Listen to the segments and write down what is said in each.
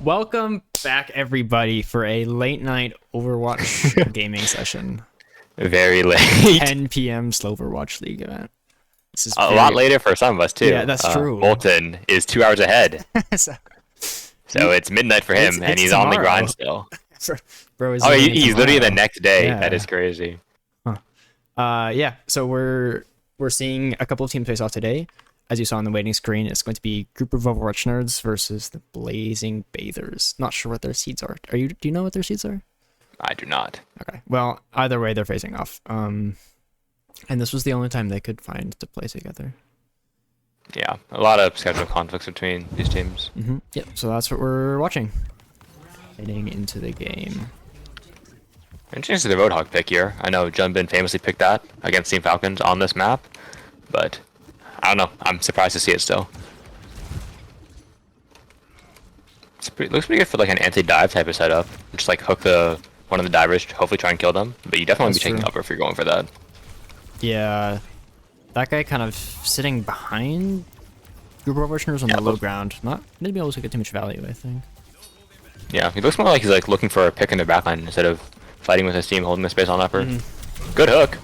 Welcome back, everybody, for a late night Overwatch gaming session. Very late. 10 p.m. Overwatch League event. This is A lot later for some of us too. Yeah, that's true. Bolton is 2 hours ahead, so it's midnight for him, and he's on the grind still. Bro is He's literally the next day. Yeah. That is crazy. Yeah. So we're seeing a couple of teams face off today. As you saw on the waiting screen, it's going to be Group of Overwatch Nerds versus the Blazing Bathers. Not sure what their seeds are. Do you know what their seeds are? I do not. Okay. Well, either way, they're facing off. And this was the only time they could find to play together. Yeah, a lot of schedule conflicts between these teams. Yep. So that's what we're watching. Heading into the game. Interesting to see the Roadhog pick here. I know Junbin famously picked that against Team Falcons on this map, but I don't know. I'm surprised to see it still. Looks pretty good for like an anti-dive type of setup. Just like hook one of the divers, hopefully try and kill them. But you definitely want to be taking upper if you're going for that. Yeah, that guy kind of sitting behind Group of Overwatch Nerds on the low ground. Not gonna be able to get too much value, I think. Yeah, he looks more like he's like looking for a pick in the backline instead of fighting with his team, holding the space on upper. Good hook.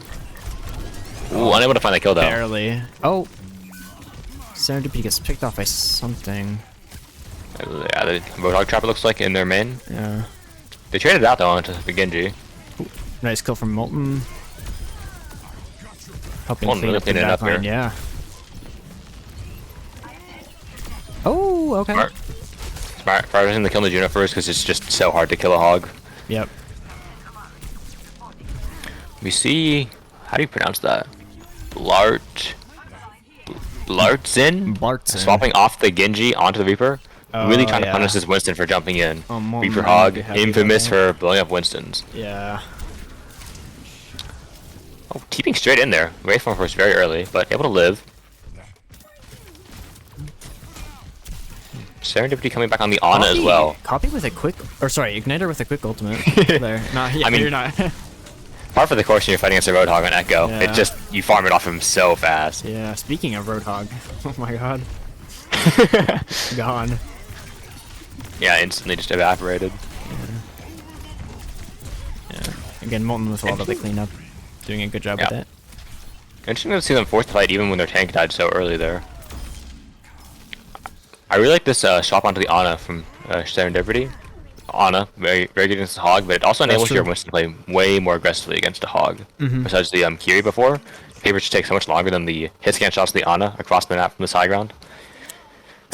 Ooh, unable to find that kill though. Barely. Oh, Serendipity gets picked off by something. Yeah, the Roadhog trapper looks like in their main. Yeah. They traded out though onto the Genji. Ooh, nice kill from Molten. Helping Molten clean really up the cleaning it up backline, here. yeah. Oh, okay. Smart. Prioritizing the kill the Juno first because it's just so hard to kill a hog. Yep. We see, how do you pronounce that? Blartzin? Blartzin. Swapping off the Genji onto the Reaper. Really trying to yeah. punish this Winston for jumping in. Reaper Molten Hog, might be happy infamous about for blowing up Winstons. Yeah. Oh, keeping straight in there. Wait for him first very early, but able to live. Serendipity coming back on the Ana as well. Copy with a quick, or sorry, Igniter with a quick ultimate. There. Not, yeah, I mean, you're not. Part for the course when you're fighting against a Roadhog on Echo. Yeah. It just, you farm it off him so fast. Yeah, speaking of Roadhog. Oh my god. Gone. Yeah, instantly just evaporated. Yeah. Again, Molten with a lot of the cleanup. Doing a good job with that. Interesting to see them forced to fight even when their tank died so early there. I really like this swap onto the Ana from Serendipity. Ana, very good against the Hog, but it also enables your Winston to play way more aggressively against the Hog. Besides the Kiri before, Paper just takes so much longer than the hit scan shots of the Ana across the map from the high ground.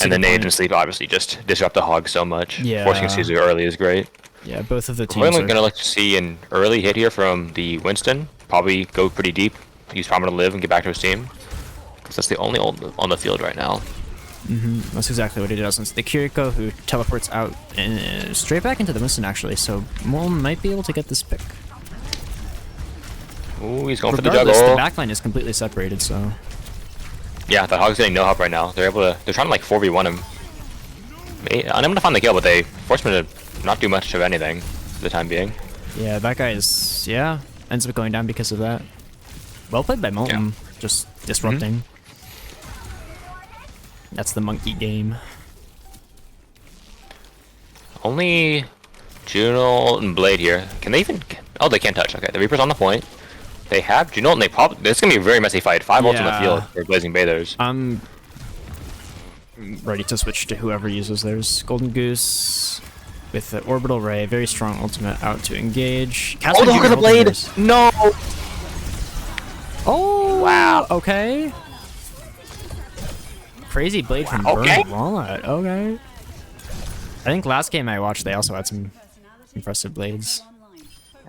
And the nades and sleep obviously just disrupt the Hog so much. Yeah. Forcing Caesar early is great. Yeah, both of the teams We're only gonna like to see an early hit here from the Winston. Probably go pretty deep, use Farmer to live and get back to his team. Because that's the only ult on the field right now. That's exactly what he does. It's the Kiriko who teleports out and straight back into the Winston actually, so Molten might be able to get this pick. Ooh, he's going for Regardless, the the juggle. backline is completely separated, so... Yeah, the Hog's getting no help right now. They're trying to like 4v1 him. Unable to find the kill, but they force him to not do much of anything for the time being. Yeah, that guy is, ends up going down because of that. Well played by Molten, just disrupting. That's the monkey game. Only Juno and Blade here. Can they even... Oh, they can't touch. Okay, the Reaper's on the point. They have Juno and they probably... This is going to be a very messy fight. 5 ults on the field for Blazing Bathers. I'm ready to switch to whoever uses theirs. Golden Goose with the Orbital Ray. Very strong ultimate out to engage. Oh, look at the Blade! No! Oh! Wow. Okay. Crazy Blade from Burn Walnut. Okay. I think last game I watched, they also had some impressive blades.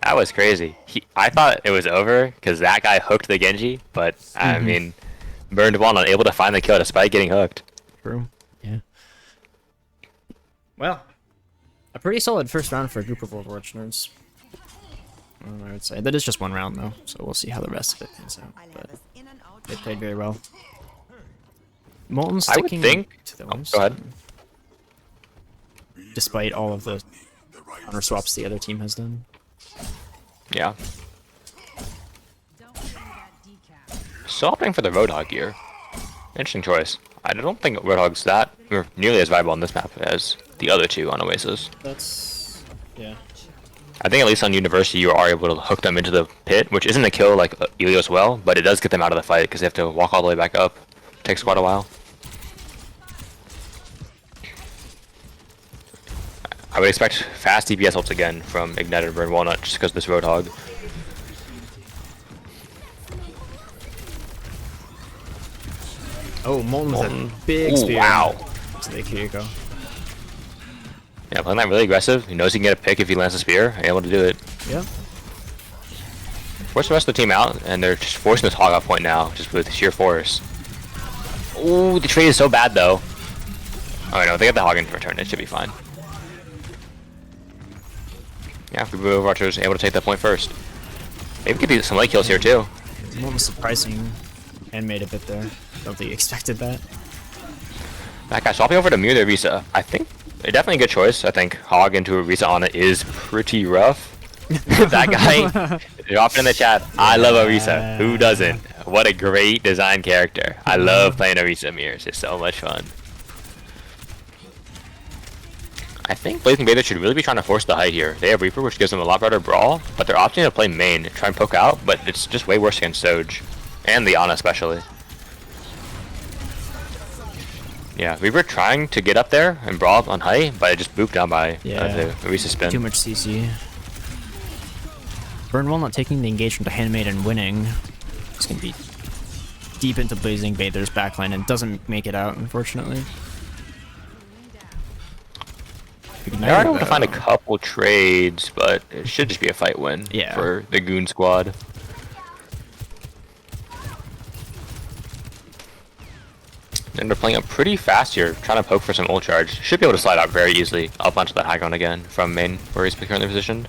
That was crazy. I thought it was over because that guy hooked the Genji, but I mean, Burned Walnut able to find the kill despite getting hooked. True. Yeah. Well, a pretty solid first round for a group of Overwatch nerds. I would say that is just one round though, so we'll see how the rest of it comes out. But they played very well. Molten sticking to the Winston, go ahead. Despite all of the counter swaps the other team has done. Yeah. Swapping for the Roadhog here. Interesting choice. I don't think Roadhog's that or nearly as viable on this map as the other two on Oasis. That's yeah. I think at least on University you are able to hook them into the pit, which isn't a kill like Elio as well, but it does get them out of the fight because they have to walk all the way back up. Takes quite a while. I would expect fast DPS ults again from Ignited Burn Walnut just because of this Roadhog. Oh, Molten with a big spear. Wow. So there you go. Yeah, playing that really aggressive. He knows he can get a pick if he lands a spear. And able to do it. Yeah. Force the rest of the team out, and they're just forcing this hog off point now, just with sheer force. Ooh, the trade is so bad though. Oh no, they get the hog in return. It should be fine. Yeah, if we move Overwatchers able to take that point first. Maybe we could do some late kills here too. Molten surprising and made a bit there. Don't think you expected that. That guy swapping over to Mirror the Orisa. I think definitely a good choice. I think hog into Orisa on it is pretty rough. That guy, drop it in the chat. I love Orisa. Who doesn't? What a great design character. I love playing Orisa mirrors. It's so much fun. I think Blazing Bather should really be trying to force the height here. They have Reaper, which gives them a lot better brawl, but they're opting to play main, try and poke out, but it's just way worse against Soj. And the Ana especially. Yeah, Reaper trying to get up there and brawl on height, but it just booped down by the Orisa spin. Too much CC. Burn Walnut taking the engagement to Handmaid and winning. It's gonna be deep into Blazing Bather's backline and doesn't make it out, unfortunately. They're able to find a couple trades, but it should just be a fight win for the Goon squad. And they're playing up pretty fast here, trying to poke for some ult charge. Should be able to slide out very easily up onto that high ground again from main, where he's currently positioned.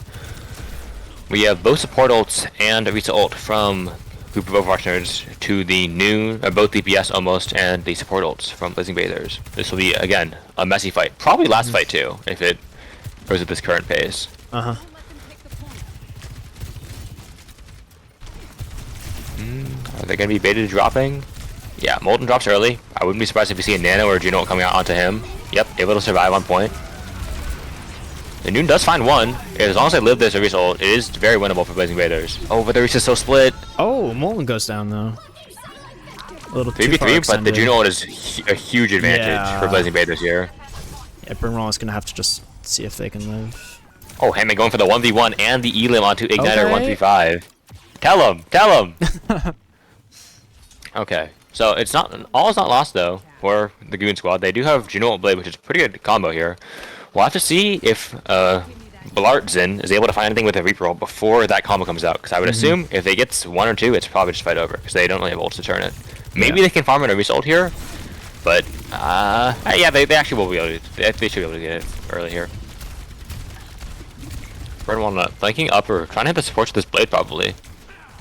We have both support ults and a Orisa ult from group of Overwatch nerds to the new, both DPS almost, and the support ults from Blazing Bathers. This will be, again, a messy fight. Probably last fight too, if it goes at this current pace. Uh-huh. Are they going to be baited dropping? Yeah, Molten drops early. I wouldn't be surprised if we see a Nano or a Juno coming out onto him. Yep, able to survive on point. The Noon does find one. As long as they live this Orisa ult, it is very winnable for Blazing Bathers. Oh, but the Orisa's so split. Oh, Molten goes down though. A little 3v3, but the Juno ult is a huge advantage for Blazing Bathers here. Yeah, Burnwall is gonna have to just see if they can live. Oh, Hammond going for the 1v1 and the Elim onto Igniter 1v5. Tell him! Okay, so it's not all is not lost though for the Goon squad. They do have Juno ult Blade, which is a pretty good combo here. We'll have to see if Blartzen is able to find anything with a Reaper ult before that combo comes out, because I would assume if they get 1 or 2, it's probably just fight over, because they don't really have ults to turn it. Maybe they can farm an Orisa ult here, but yeah, they actually will be able to. They should be able to get it early here. Burn Walnut flanking upper, trying to hit the support with this blade probably.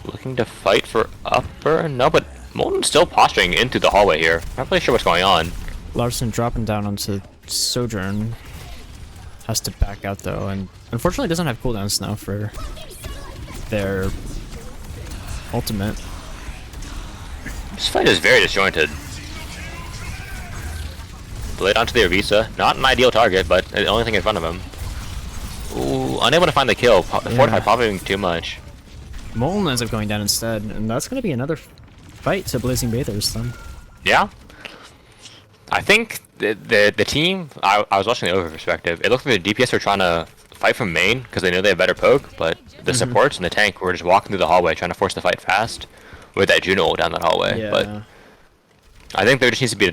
Looking to fight for upper, no, but Molten's still posturing into the hallway here. Not really sure what's going on. Larson dropping down onto Sojourn. Has to back out though, and unfortunately doesn't have cooldowns now for their ultimate. This fight is very disjointed. Blade onto the Orisa, not an ideal target, but the only thing in front of him. Ooh, unable to find the kill. The Fortify popping too much. Molten ends up going down instead, and that's going to be another fight to Blazing Bathers then. Yeah. I think the team, I was watching the over perspective, it looked like the DPS were trying to fight from main because they know they have better poke, but the supports and the tank were just walking through the hallway trying to force the fight fast with that Juno ult down that hallway. Yeah. But I think there just needs to be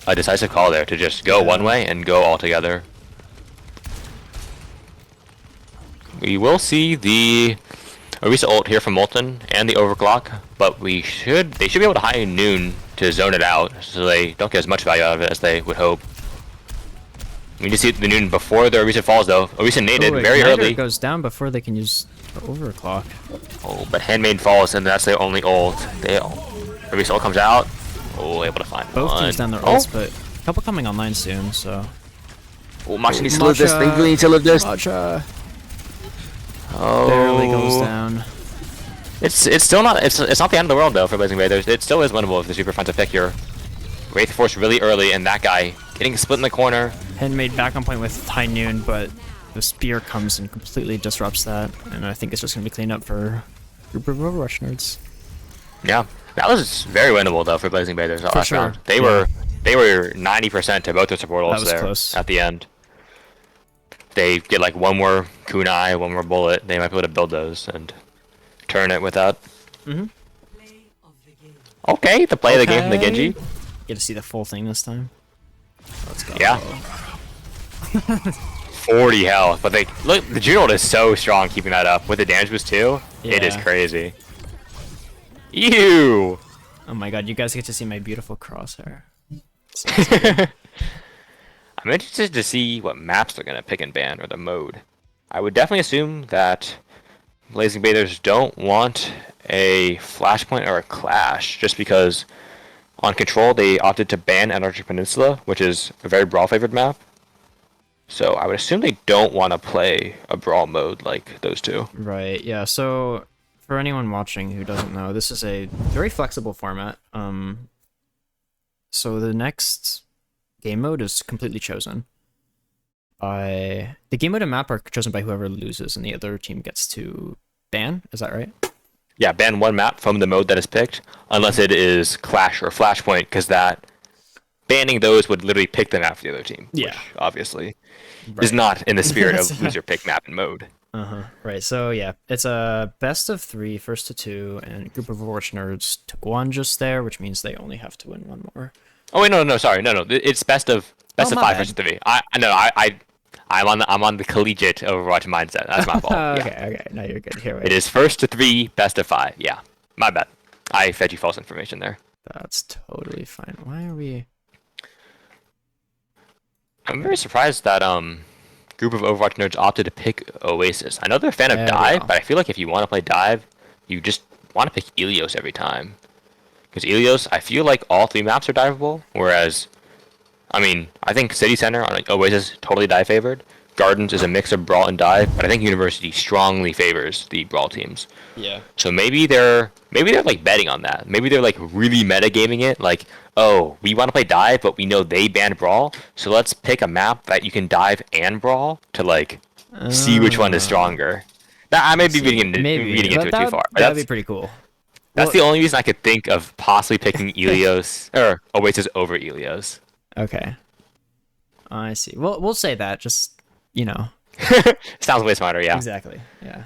a decisive call there to just go one way and go all together. We will see the Orisa ult here from Molten and the overclock, but they should be able to high Noon to zone it out so they don't get as much value out of it as they would hope. We need to see the Noon before the Orisa falls though. Orisa naded very early. Goes down before they can use the overclock. Oh, but Handmaid falls and that's their only ult. Orisa ult comes out. Oh, able to find both one. teams down their ults, but a couple coming online soon, so. Oh, Matcha needs to live this. They really need to live this. Matcha. Oh. Barely goes down. It's still not it's not the end of the world though for Blazing Bathers. It still is winnable if the Super finds a pick here. Wraith Force really early, and that guy getting split in the corner. Handmade back on point with High Noon, but the spear comes and completely disrupts that, and I think it's just going to be cleaned up for a group of Overwatch nerds. Yeah, that was very winnable though for Blazing Bathers last sure. round. They were 90% to both their support ults there close. at the end. They get like one more kunai, one more bullet. They might be able to build those and turn it without. Okay, the play of the game from the Genji. Get to see the full thing this time. Let's go. Yeah. 40 health, but they look. The Juno is so strong keeping that up with the damage boost too. It is crazy. Ew. Oh my god, you guys get to see my beautiful crosshair. I'm interested to see what maps they're gonna pick and ban or the mode. I would definitely assume that Blazing Bathers don't want a Flashpoint or a Clash, just because on Control they opted to ban Antarctic Peninsula, which is a very Brawl favored map. So I would assume they don't want to play a Brawl mode like those two. Right, yeah, so for anyone watching who doesn't know, this is a very flexible format. So the next game mode is completely chosen by... The game mode and map are chosen by whoever loses, and the other team gets to ban, is that right? Yeah, ban one map from the mode that is picked, unless it is Clash or Flashpoint, because that banning those would literally pick the map for the other team. Yeah. Which obviously is not in the spirit of loser pick map and mode. Right, so yeah, it's a best of 3, first to 2, and a group of Overwatch nerds took 1 just there, which means they only have to win 1 more. Oh wait, no, sorry, no, it's best of 5 versus 3. I'm on the collegiate Overwatch mindset. That's my fault. Okay, no, you're good. Here, wait. It is first to 3, best of 5. Yeah, my bad. I fed you false information there. That's totally fine. Why are we? I'm very surprised that group of Overwatch nerds opted to pick Oasis. I know they're a fan of Dive, but I feel like if you want to play Dive, you just want to pick Ilios every time. Because Ilios, I feel like all 3 maps are diveable, whereas, I mean, I think City Center on Oasis totally dive favored. Gardens is a mix of Brawl and Dive, but I think University strongly favors the Brawl teams. Yeah. So maybe they're like betting on that. Maybe they're like really metagaming it, like, oh, we want to play Dive, but we know they banned Brawl, so let's pick a map that you can Dive and Brawl to like see which one is stronger. Now, I may be reading into it too far. But that'd be pretty cool. That's the only reason I could think of possibly picking Ilios or Oasis over Ilios. Okay. I see. Well, we'll say that. Just Sounds way smarter. Yeah. Exactly. Yeah.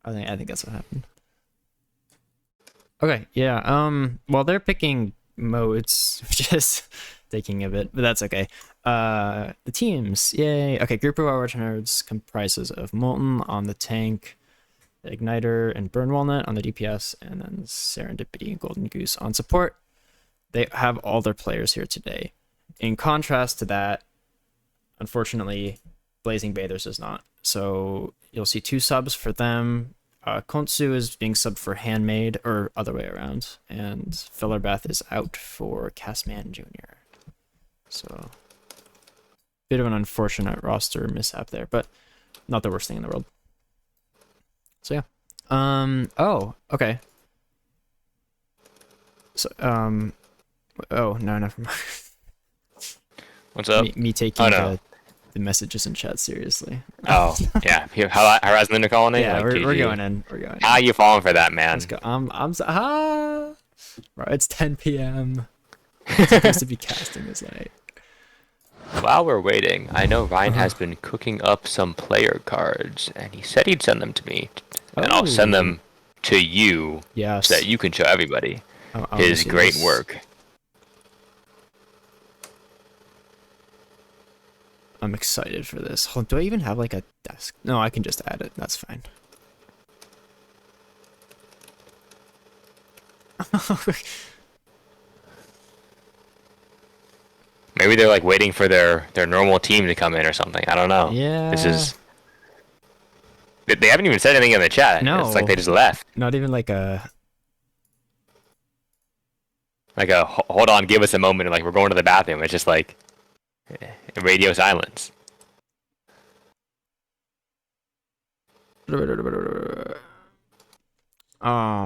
I think that's what happened. Okay. Yeah. Well, they're picking modes, which is taking a bit, but that's okay. The teams. Yay. Okay. Group of Overwatch nerds comprises of Molten on the tank, Igniter and Burn Walnut on the DPS, and then Serendipity and Golden Goose on support. They have all their players here today. In contrast to that, unfortunately, Blazing Bathers is not. So you'll see 2 subs for them. Kontsu is being subbed for Handmade, or other way around, and Fillerbeth is out for Castman Jr. So, bit of an unfortunate roster mishap there, but not the worst thing in the world. So yeah. Oh, okay. So, oh, no, never mind. What's up? Me taking the messages in chat seriously. Oh, yeah. Horizon Lunar Colony? Yeah, like, we're going in. We're going in. How you falling for that, man? Let's go. Bro, it's 10 p.m. It's supposed to be casting this night. While we're waiting, I know Ryan has been cooking up some player cards, and he said he'd send them to me, and I'll send them to you so that you can show everybody his great work. I'm excited for this. Hold on, do I even have like a desk? No, I can just add it. That's fine. Maybe they're like waiting for their normal team to come in or something. I don't know. Yeah. This is. They haven't even said anything in the chat. No. It's like they just left. Not even like a. Like a hold on, give us a moment. Like we're going to the bathroom. It's just like radio silence. Oh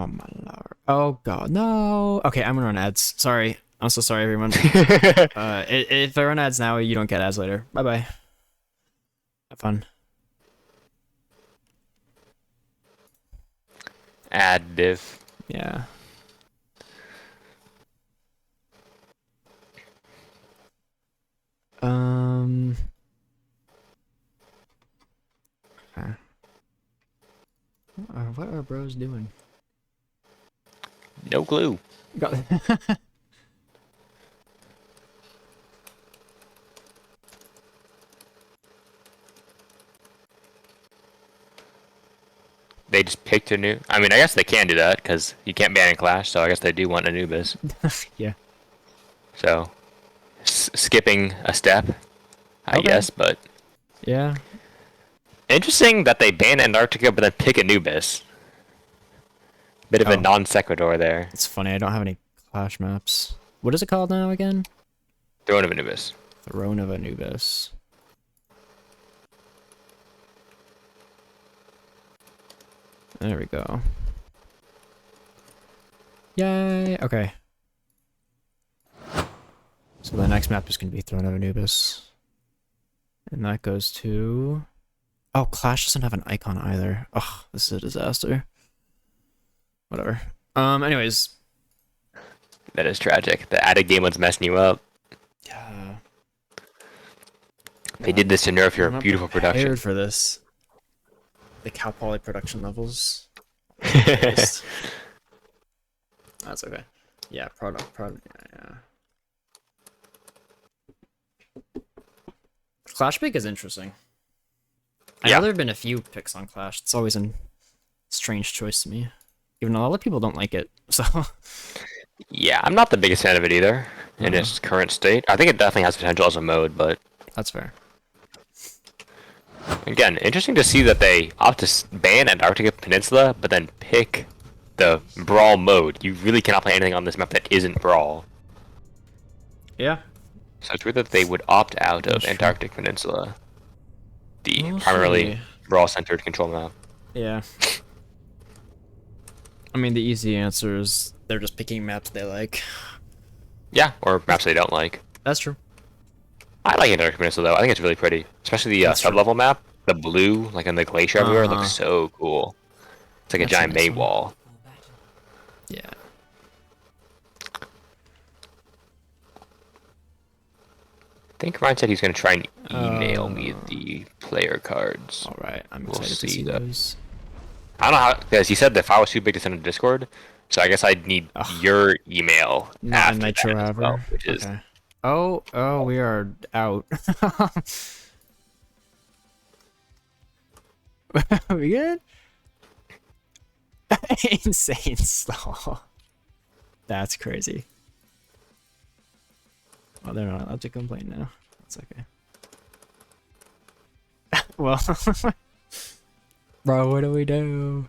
my lord. Oh god, no. Okay, I'm gonna run ads. Sorry. I'm so sorry, everyone. If I run ads now, you don't get ads later. Bye bye. Have fun. Ad div. Yeah. Okay. What are bros doing? No clue. Got They just picked a new. I mean, I guess they can do that because you can't ban in Clash, so I guess they do want Anubis. yeah. So, skipping a step, I guess, but Yeah. interesting that they ban Antarctica but then pick Anubis. Bit of a non sequitur there. It's funny, I don't have any Clash maps. What is it called now again? Throne of Anubis. Throne of Anubis. There we go. Yay! Okay. So the next map is going to be Throne of Anubis. And that goes to... Oh, Clash doesn't have an icon either. Ugh, this is a disaster. Whatever. Anyways. That is tragic. The added game one's messing you up. Yeah. They did this to nerf your beautiful production. Prepared for this. The Cal Poly production levels. That's okay. Yeah, product, yeah. Clash pick is interesting. I know there have been a few picks on Clash. It's always a strange choice to me. Even though a lot of people don't like it, so... Yeah, I'm not the biggest fan of it either, in its current state. I think it definitely has potential as a mode, but... That's fair. Again, interesting to see that they opt to ban Antarctica Peninsula, but then pick the Brawl mode. You really cannot play anything on this map that isn't Brawl. Yeah. So it's weird that they would opt out of Antarctic Peninsula. The primarily Brawl-centered control map. Yeah. I mean, the easy answer is they're just picking maps they like. Yeah, or maps they don't like. That's true. I like Antarctic Peninsula though. I think it's really pretty, especially the sub-level map. The blue, like in the glacier everywhere, looks so cool. It's like a giant May wall. Yeah. I think Ryan said he's gonna try and email me the player cards. All right, I'm excited to see those. I don't know how, because he said the file was too big to send to Discord, so I guess I'd need your email Not after Nitro that as well, which is... Okay. Oh, we are out. We good? Insane slow. That's crazy. Well, they're not allowed to complain now. That's okay. Well, bro, what do we do?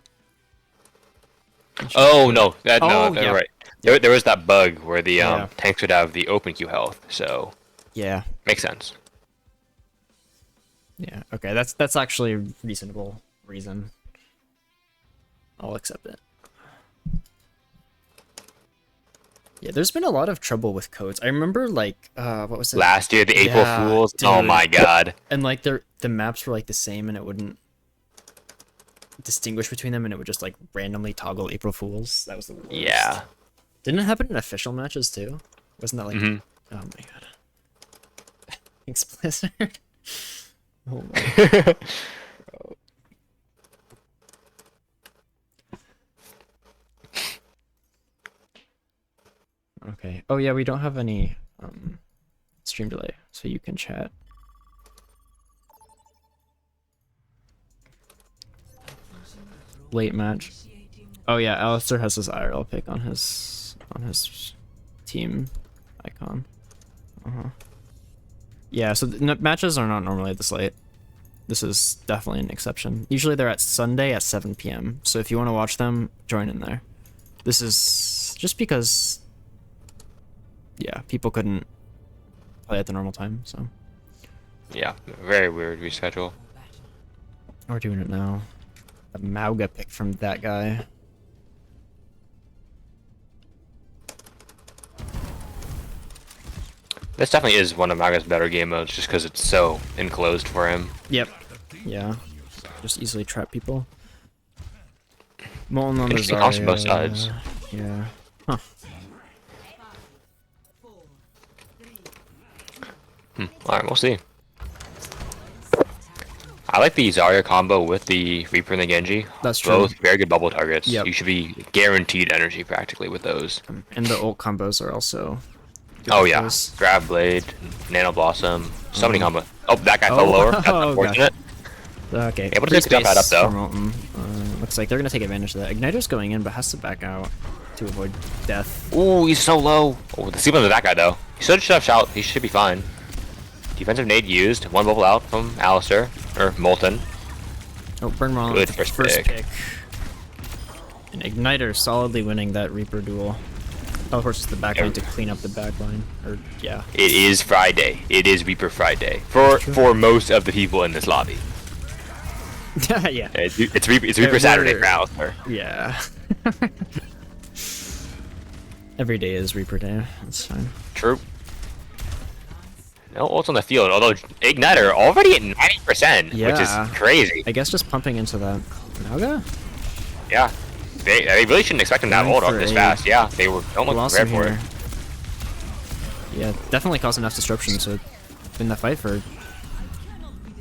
Oh no, no, yeah. right. There was that bug where the tanks would have the open queue health, so yeah, makes sense. Yeah, okay, that's actually a reasonable reason. I'll accept it. Yeah, there's been a lot of trouble with codes. I remember, like, what was it? Last year, the April Fools. Dude. Oh my god. And like the maps were like the same, and it wouldn't distinguish between them, and it would just like randomly toggle April Fools. That was the worst. Yeah. Didn't it happen in official matches too? Wasn't that like? Oh my god. Thanks, Blizzard. Oh my god. Bro. Okay. Oh yeah, we don't have any stream delay, so you can chat. Late match. Oh yeah, Alistair has his IRL pick on his team icon. Yeah, so matches are not normally this late. This is definitely an exception. Usually they're at Sunday at 7 p.m. So if you want to watch them, join in there. This is just because, yeah, people couldn't play at the normal time, so. Yeah, very weird reschedule. We're doing it now. A Mauga pick from that guy. This definitely is one of Maga's better game modes, just because it's so enclosed for him. Yep. Yeah. Just easily trap people. Molten on the Interesting comps from both Zarya. sides. Yeah. Huh. Alright, we'll see. I like the Zarya combo with the Reaper and the Genji. That's true. Both very good bubble targets. Yep. You should be guaranteed energy practically with those. And the ult combos are also good Oh with yeah, those. Grab Blade, Nano Blossom, so many combos. Oh, that guy fell lower. That's Oh, unfortunate. Okay. Able to free take the jump pad up space though. for Molten. Looks like they're gonna take advantage of that. Igniter's going in, but has to back out to avoid death. Ooh, he's so low. Oh, the sleep under that guy though. He should have shout. He should be fine. Defensive nade used. One bubble out from Alistair or Molten. Oh, Burn Wall. Good first pick. And Igniter solidly winning that Reaper duel. Teleports to the back line to clean up the back line. Or yeah. It is Friday. It is Reaper Friday for most of the people in this lobby. Yeah. It's Reaper Saturday for Alistair. Yeah. Every day is Reaper Day. That's fine. True. No ults on the field, although Igniter already at 90%, Yeah. which is crazy. I guess just pumping into that Naga? Yeah. They really shouldn't expect him to have Going ult up for this a fast. Yeah, they were almost Lost prepared him for it. here. Yeah, definitely caused enough disruption to win the fight for.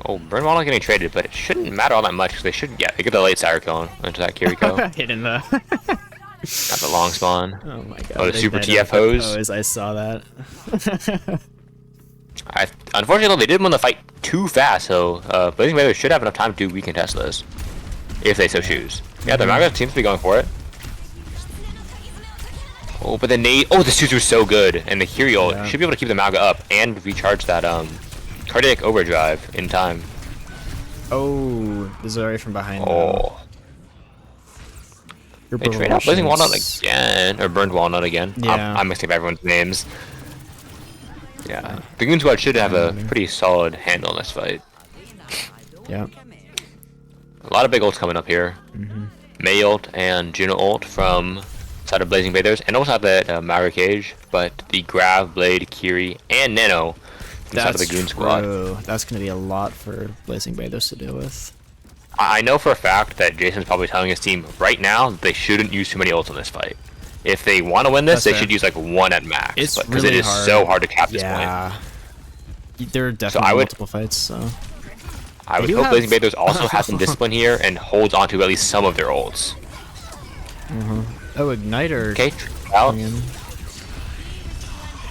Oh, Burnwall not getting traded, but it shouldn't matter all that much because they should get the late Sire kill into that Kiriko. Hitting the. Got the long spawn. Oh my god. Oh, the big super Igniter TFOs. pose, I saw that. Unfortunately, they did win the fight too fast, so Blazing Baylor should have enough time to recontest this, if they so choose. Yeah, the Maga seems to be going for it. Oh, but the nade. Oh, the Suzu is so good, and the Kyrio should be able to keep the Maga up and recharge that cardiac overdrive in time. Oh, the Zarya from behind. Oh. They trade out Blazing Walnut again, or Burned Walnut again. Yeah. I'm mixing up everyone's names. Yeah, the Goon Squad should have a pretty solid handle on this fight. Yeah. A lot of big ults coming up here. Mei ult and Juno ult from side of Blazing Bathers, and also have that Maga Cage, but the Grav, Blade, Kiri, and Nano from side of the Goon Squad. That's going to be a lot for Blazing Bathers to deal with. I know for a fact that Jason's probably telling his team right now that they shouldn't use too many ults on this fight. If they want to win this, they should use like one at max. It's because really it is so hard to cap this point. Yeah. There are definitely multiple fights, so. I would hope Blazing Bathers also has some discipline here and holds on to at least some of their ults. Oh, Igniter. Okay, out.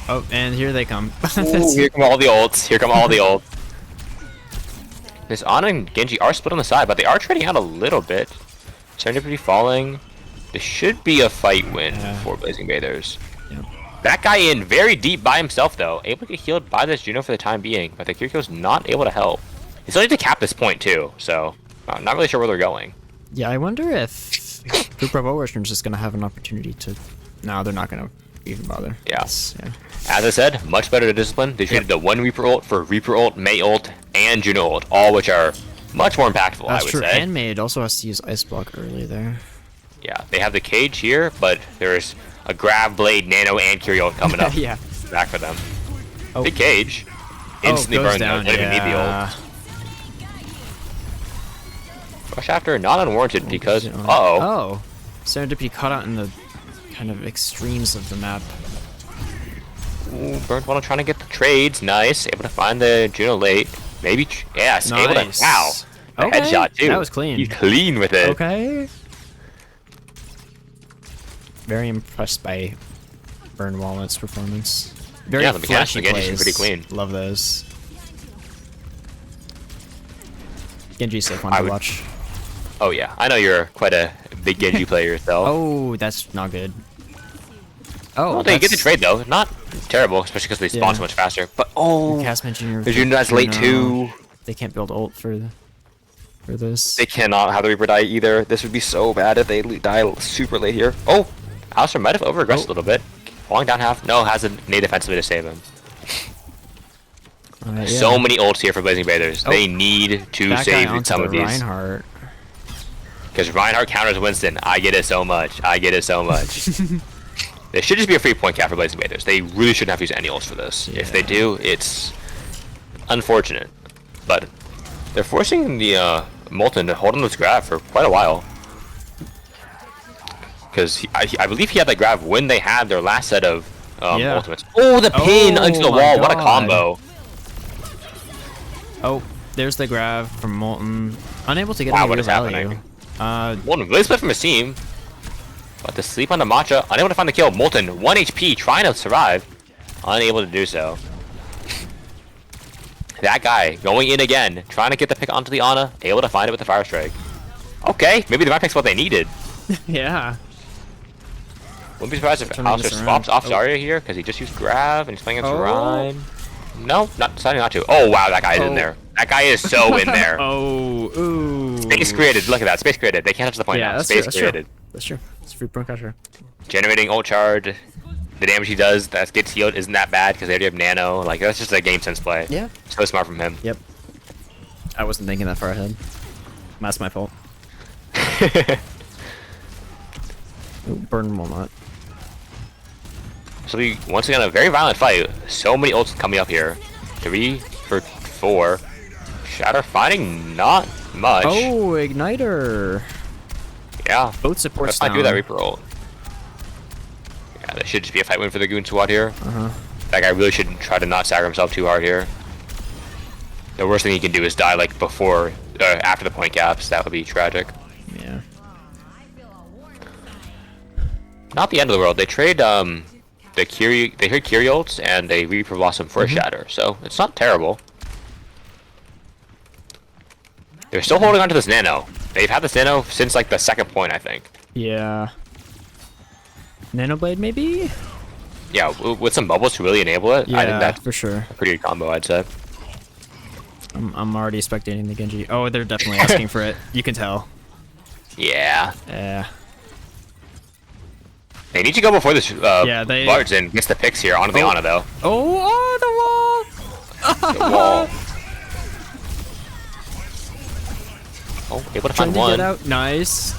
Oh, and here they come. Ooh, here come all the ults. Here come all the ults. This Ana and Genji are split on the side, but they are trading out a little bit. Serendipity falling. This should be a fight win for Blazing Bathers. Yep. That guy in very deep by himself, though. Able to get healed by this Juno for the time being, but the Kiriko's not able to help. They still need to cap this point, too, so I'm not really sure where they're going. Yeah, I wonder if Group of Overwatch is just going to have an opportunity to... No, they're not going to even bother. Yeah. Yeah. As I said, much better to discipline. They traded the one Reaper ult for Reaper ult, Mei ult, and Juno ult, all which are much more impactful, I would say. And Maid also has to use Ice Block early there. Yeah, they have the cage here, but there's a Grab, Blade, Nano, and Kyrio coming up. Yeah. Back for them. Oh. Big cage. Instantly goes burned down. them. Don't even need the ult. Rush after, not unwarranted because... Oh. Serendipity caught out in the kind of extremes of the map. Ooh, Burnt Waddle trying to get the trades. Nice. Able to find the Juno late. Maybe... Yes, able to... Wow. A headshot, too. That was clean. He's clean with it. Okay. Very impressed by Burn Walnut's performance. Very the mechanics flashy of Genji's plays. pretty clean. Love those. Genji's so fun to watch. Oh yeah, I know you're quite a big Genji player yourself. Oh, that's not good. Oh, well, they get the trade though. Not terrible, especially because they spawn so much faster. But Castman Jr. The Juno that's late too. They can't build ult for this. They cannot have the Reaper die either. This would be so bad if they die super late here. Oh, Alistair might have over-aggressed a little bit. Falling down half. No, has a nade defensively to save him. So many ults here for Blazing Bathers. They need to save some of these. Reinhardt. Because Reinhardt counters Winston. I get it so much. I get it so much. They should just be a free point cap for Blazing Bathers. They really shouldn't have to use any ults for this. Yeah. If they do, it's unfortunate. But they're forcing the Molten to hold on to this grab for quite a while. Because I believe he had that grab when they had their last set of ultimates. Oh, the pin into the wall. What a combo. Oh, there's the grab from Molten. Unable to get Wow, any what real is value. happening? Molten really split from his team. But to sleep on the Matcha, unable to find the kill. Molten, 1 HP, trying to survive. Unable to do so. That guy going in again, trying to get the pick onto the Ana, able to find it with the Fire Strike. Okay, maybe the map pick's what they needed. Yeah. Wouldn't be surprised if Alistair swaps off Zarya here, because he just used grab and he's playing against Rhyme. No, deciding not to. Oh wow, that guy is in there. That guy is so in there. Ooh. Space created, look at that, space created. They can't touch the point now. Space created. That's true. It's free point catcher. Generating ult charge. The damage he does that gets healed isn't that bad because they already have nano. Like, that's just a game sense play. Yeah. So smart from him. Yep. I wasn't thinking that far ahead. That's my fault. Ooh, burn walnut. So we once again a very violent fight. So many ults coming up here. 3 for 4. Shatter finding not much. Oh, igniter. Yeah. Both supports I down. do that Reaper ult. Yeah, that should just be a fight win for the Goon squad here. That guy really should try to not stagger himself too hard here. The worst thing he can do is die like before, after the point caps. That would be tragic. Yeah. Not the end of the world. They trade the Kyrie. They trade Kyrie ults and they Reaper Blossom for a Shatter. So it's not terrible. They're still holding on to this nano. They've had this nano since like the second point, I think. Yeah. Nanoblade maybe? Yeah, with some bubbles to really enable it. Yeah, I think that's for sure. a pretty good combo, I'd say. I'm already spectating the Genji. Oh, they're definitely asking for it. You can tell. Yeah. Yeah. They need to go before this Yeah, they... Bards and gets the picks here onto the Ana though. Oh, the wall! The wall. Oh, able to Trying find to one. get out. Nice.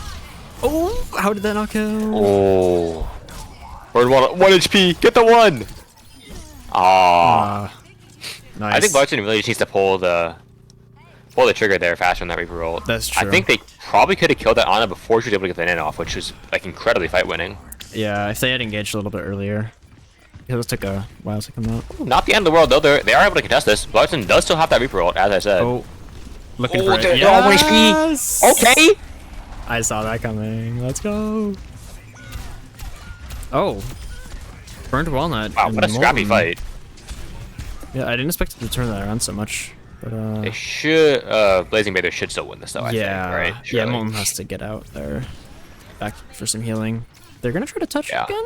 Oh, how did that not go? Oh. Bird 1 HP. Get the 1. Ah. Nice. I think Barton really just needs to pull the trigger there faster on that Reaper roll. That's true. I think they probably could have killed that Ana before she was able to get the nano off, which was like incredibly fight winning. Yeah, if they had engaged a little bit earlier. Yeah, this took a while to come out. Ooh, not the end of the world though. They are able to contest this. Barton does still have that Reaper roll, as I said. Oh, looking for it. They're all 1 HP. Okay. I saw that coming. Let's go. Oh. Burned walnut. Wow, what a scrappy fight. Yeah, I didn't expect it to turn that around so much. But They should Blazing Bather should still win this though, I think, right? Yeah, Surely. Molten has to get out there. Back for some healing. They're gonna try to touch again?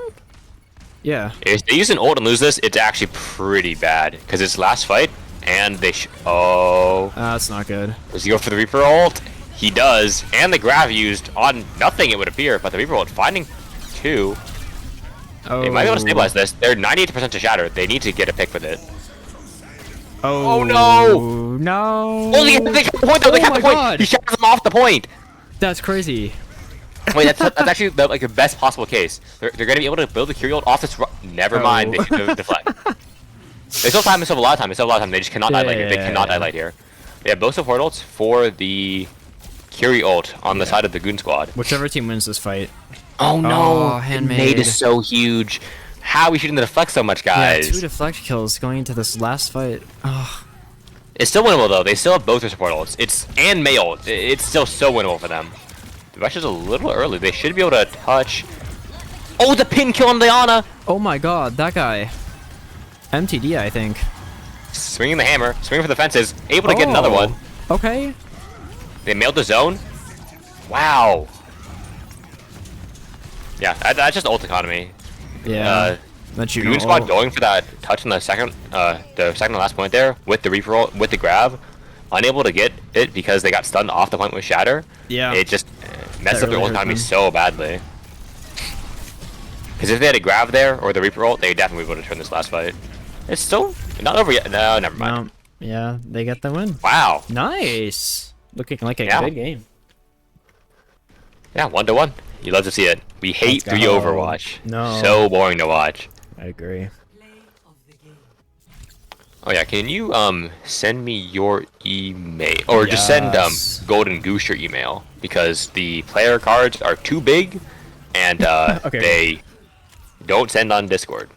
Yeah. If they use an ult and lose this, it's actually pretty bad. Because it's last fight, and they oh. That's not good. Does he go for the Reaper ult? He does. And the Grav used on nothing, it would appear, but the Reaper ult finding 2. Oh. They might be able to stabilize this. They're 98% to shatter. They need to get a pick with it. Oh, no! No! Oh, they kept the point though! They kept the point! God. He shatters them off the point! That's crazy. Wait, that's actually the best possible case. They're going to be able to build the Curie ult off this. Never mind, they should deflect. They still have time. They still have a lot of time. They still have a lot of time. They just cannot die light here. They cannot die light here. They have both support ults for the Curie ult on the side of the Goon squad. Whichever team wins this fight. Oh no! Handmade. Nade is so huge. How are we shooting the deflect so much, guys? Yeah, 2 deflect kills going into this last fight. Oh. It's still winnable though. They still have both their support ults. And May ult. It's still so winnable for them. The rush is a little early. They should be able to touch. Oh, the pin kill on the Ana! Oh my god, that guy. MTD, I think. Swinging the hammer, swinging for the fences, able to get another one. Okay. They mailed the zone. Wow. Yeah, that's just ult economy. Yeah. That you Goon squad going for that touch on the second to last point there with the Reaper ult, with the grab, unable to get it because they got stunned off the point with Shatter. Yeah. It just messed up really their ult hurt economy them. so badly. Because if they had a grab there or the Reaper ult, they definitely would have turned this last fight. It's still not over yet. No, never mind. No. Yeah, they get the win. Wow. Nice. Looking like a good game. Yeah, 1-1. You love to see it. We hate 3 go. Overwatch. No. So boring to watch. I agree. Oh yeah, can you send me your email or just send Yes. Golden Goose your email because the player cards are too big and Okay. they don't send on Discord.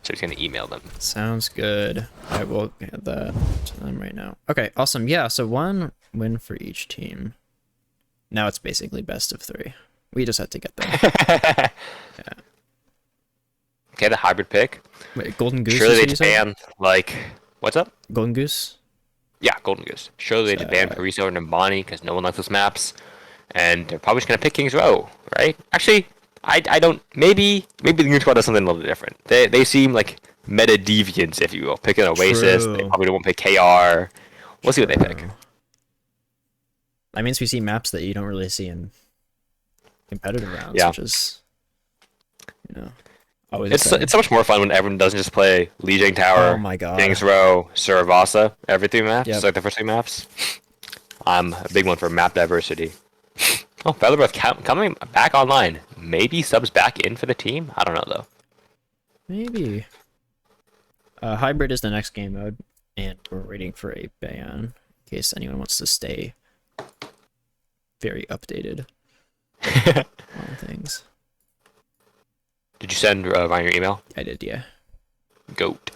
So he's gonna email them. Sounds good. I will get that to them right now. Okay, awesome. Yeah, so 1 win for each team. Now it's basically best of 3. We just had to get there. Yeah. Okay, the hybrid pick. Wait, Golden Goose? Surely is they what you just said? ban like what's up? Golden Goose? Yeah, Golden Goose. Surely they just ban Parisa and Nambani because no one likes those maps, and they're probably just gonna pick Kings Row, right? Actually, I don't. Maybe the Green Squad does something a little bit different. They seem like meta deviants, if you will. Pick an Oasis. They True. probably won't pick KR. We'll see what they pick. That means we see maps that you don't really see in competitive rounds, Yeah. which is, you know, always It's so much more fun when everyone doesn't just play Lijiang Tower, Oh my god. Kings Row, Suravasa, every 3 maps, Yep. like the first 3 maps. I'm a big one for map diversity. Oh, Featherbreath coming back online. Maybe subs back in for the team? I don't know, though. Maybe. Hybrid is the next game mode, and we're waiting for a ban in case anyone wants to stay very updated on things. Did you send Ryan your email? I did, yeah. Goat.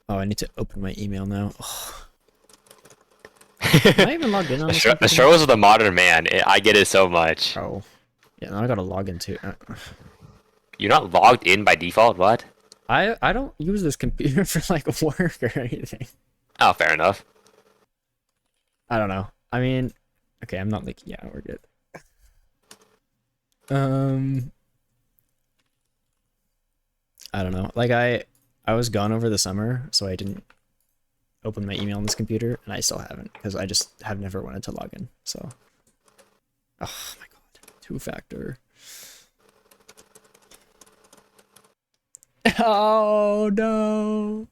Oh, I need to open my email now. Am I even logged in on this? The struggles of the modern man. I get it so much. Oh. Yeah, now I gotta log in too. You're not logged in by default? What? I don't use this computer for like work or anything. Oh, fair enough. I don't know. I mean, okay, I'm not like, yeah, we're good. I don't know. Like I was gone over the summer, so I didn't open my email on this computer, and I still haven't because I just have never wanted to log in. So, oh my god, 2-factor. Oh no,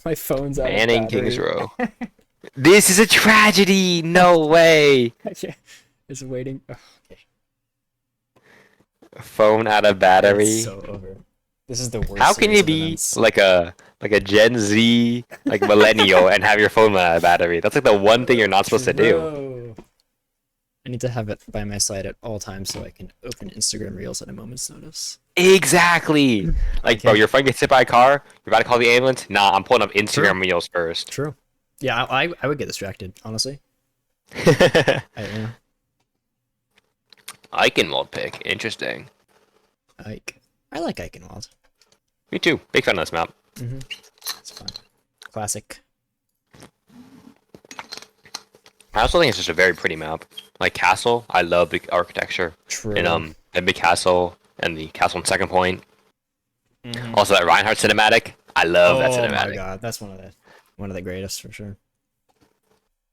my phone's out. Banning Kings Row. This is a tragedy. No way. It's waiting. Oh, okay. Phone out of battery. It's so over. This is the worst. How can you be like a Gen Z like millennial and have your phone run out of battery? That's like the one thing you're not supposed to do. I need to have it by my side at all times so I can open Instagram Reels at a moment's notice. Exactly. Like, bro, your friend gets hit by a car. You're about to call the ambulance. Nah, I'm pulling up Instagram Reels first. True. Yeah, I would get distracted, honestly. Yeah. Eichenwald pick. Interesting. I like Eichenwald. Me too. Big fan of this map. It's fun. Classic. I also think it's just a very pretty map. Like Castle, I love the architecture. True. And the big castle and the castle in Second Point. Also that Reinhardt cinematic. I love that cinematic. Oh my god, that's one of the greatest for sure.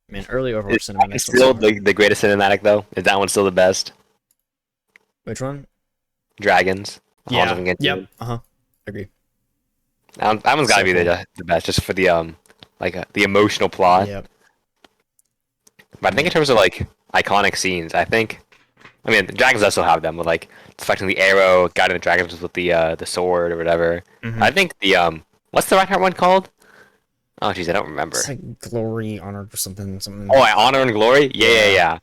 Man, early Overwatch cinematics. It's still the greatest cinematic though. Is that one still the best? Which one? Dragons. Yeah. Yep. Agree. That one's gotta be the best, just for the the emotional plot. Yep. But I think in terms of like iconic scenes, I mean the dragons also have them with like deflecting the arrow, guiding the dragons with the sword or whatever. I think the what's the Reinhardt one called? Oh jeez, I don't remember. It's like glory, honor, or something. Oh, honor and glory. Yeah.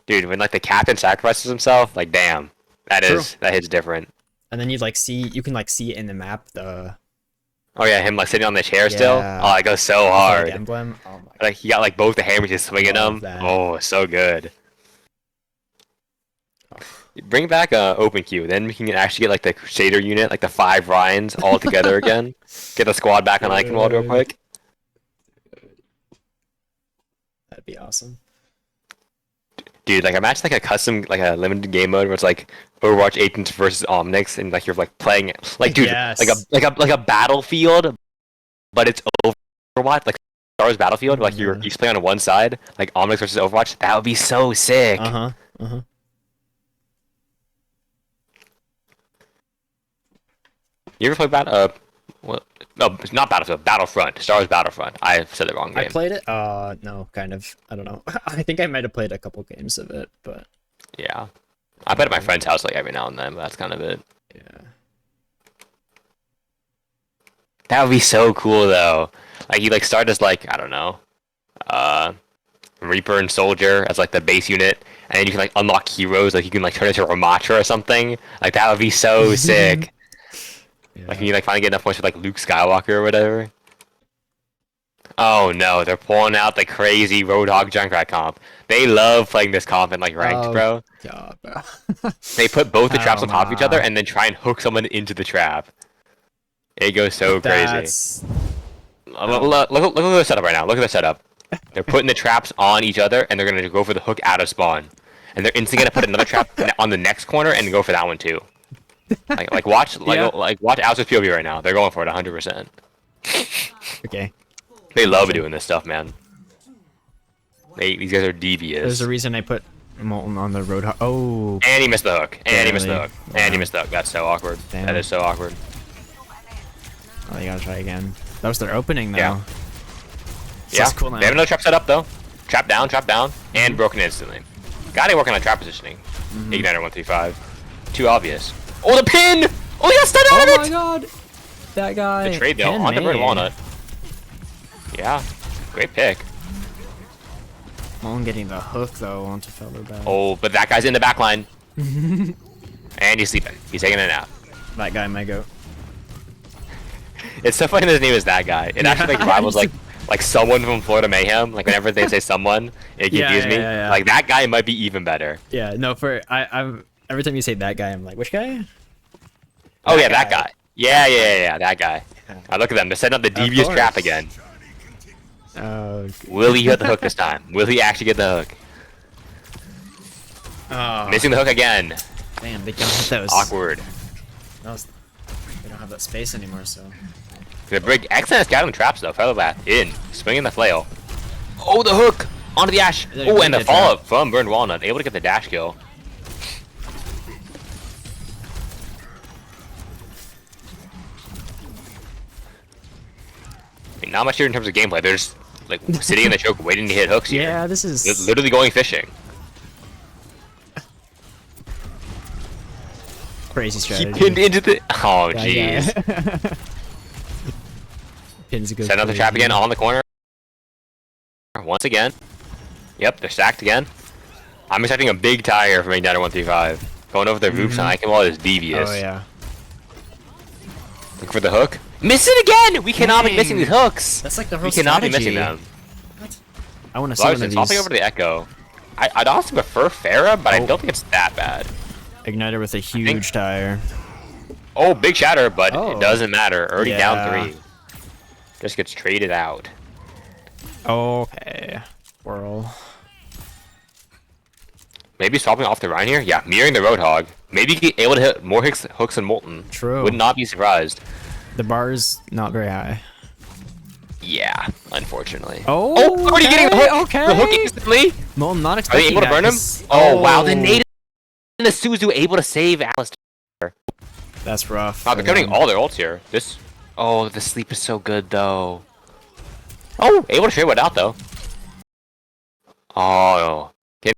Dude, when like the captain sacrifices himself, like damn, that hits different. And then you can see it in the map. Oh yeah, him like sitting on the chair still. Oh, it goes so hard. Like, emblem. Oh my god. Like he got like both the hammers just swinging them. That. Oh, so good. Bring back open queue, then we can actually get like the Crusader unit, like the 5 Ryans all together again. Get the squad back on Eichenwald real quick. That'd be awesome. Dude, like imagine like a custom, like a limited game mode where it's like Overwatch agents versus Omnics, and like you're like playing it, like dude, yes. like a battlefield, but it's Overwatch, like Star Wars Battlefield, like you're each playing on one side, like Omnics versus Overwatch. That would be so sick. You ever play no, it's not Battlefield, Battlefront. Star Wars Battlefront. I said the wrong game. I played it. No, kind of. I don't know. I think I might have played a couple games of it, but Yeah. I bet at my friend's house like every now and then, but that's kind of it. Yeah. That would be so cool though. Like you like start as like, I don't know, Reaper and Soldier as like the base unit, and then you can like unlock heroes, like you can like turn into Ramatra or something. Like that would be so sick. Yeah. Like you like finally get enough points for like Luke Skywalker or whatever. Oh no, they're pulling out the crazy Roadhog Junkrat comp. They love playing this comp in like ranked, bro. God, bro. They put both the traps on top of each other nah. and then try and hook someone into the trap. It goes so crazy. Look at the setup right now. Look at the setup. They're putting the traps on each other and they're gonna go for the hook out of spawn. And they're instantly gonna put another trap on the next corner and go for that one too. Like watch watch Al's POV right now. They're going for it 100%. Okay. They love doing this stuff, man. These guys are devious. There's a reason I put Molten on the Roadhog. Oh. And he missed the hook. And he missed the Barely. hook. And he missed the hook. That's so awkward. Damn. That is so awkward. Oh, you gotta try again. That was their opening, though. Yeah. So Yeah. that's cool now. They have another trap set up though. Trap down, and broken instantly. Gotta work on trap positioning. Igniter 135. Too obvious. Oh, the pin! Oh, he got stunned out of it! Oh my god! That guy. The trade though, on the burn walnut. Yeah. Great pick. Molten getting the hook though onto Featherback. Oh, but that guy's in the back line. And he's sleeping. He's taking a nap. That guy might go. It's so funny that his name is that guy. It actually like rivals like someone from Florida Mayhem. Like whenever they say someone, it confuses me. Yeah. Like that guy might be even better. Yeah, no, I'm every time you say that guy, I'm like, which guy? Oh yeah, that guy. Yeah, that guy. I look at them. They're setting up the devious course. trap again. Oh. Will he get the hook this time? Will he actually get the hook? Oh. Missing the hook again. Damn, they don't hit those. Awkward. They don't have that space anymore, so. The big excellent scouting traps though. Featherbath in, swinging the flail. Oh, the hook onto the ash. They're Oh, and the good follow trap. up from burned walnut, able to get the dash kill. I mean, not much here in terms of gameplay. They're just like sitting in the choke, waiting to hit hooks here. Yeah, this is. They're literally going fishing. Crazy He strategy. pinned into the. Oh, Yeah, jeez. yeah. Pins go Set another trap again on the corner. Once again. Yep, they're stacked again. I'm expecting a big tie here from Igniter 135. Going over the roofs on Iconwall is devious. Oh yeah. Look for the hook. Miss it again! We cannot be missing these hooks! That's like the whole We cannot strategy. be missing them. I want to see one of Larson, hopping these. over the Echo. I'd honestly prefer Farah, but I don't think it's that bad. Igniter with a huge tire. Oh, big shatter, but Oh. it doesn't matter. Already down Yeah. 3. Just gets traded out. Okay. Whirl. Maybe swapping off the Rhine here? Yeah, mirroring the Roadhog. Maybe able to hit more hooks than Molten. True. Would not be surprised. The bar's not very high. Yeah, unfortunately. Oh, already getting the hook! okay. The hook instantly! Molten not Are they expecting able to that, burn him? 'cause- Oh, wow, the nade and the Suzu able to save Alistair. That's rough. Wow, they're for cutting them. all their ults here. Oh, the sleep is so good, though. Oh, able to trade one out, though. Oh, can't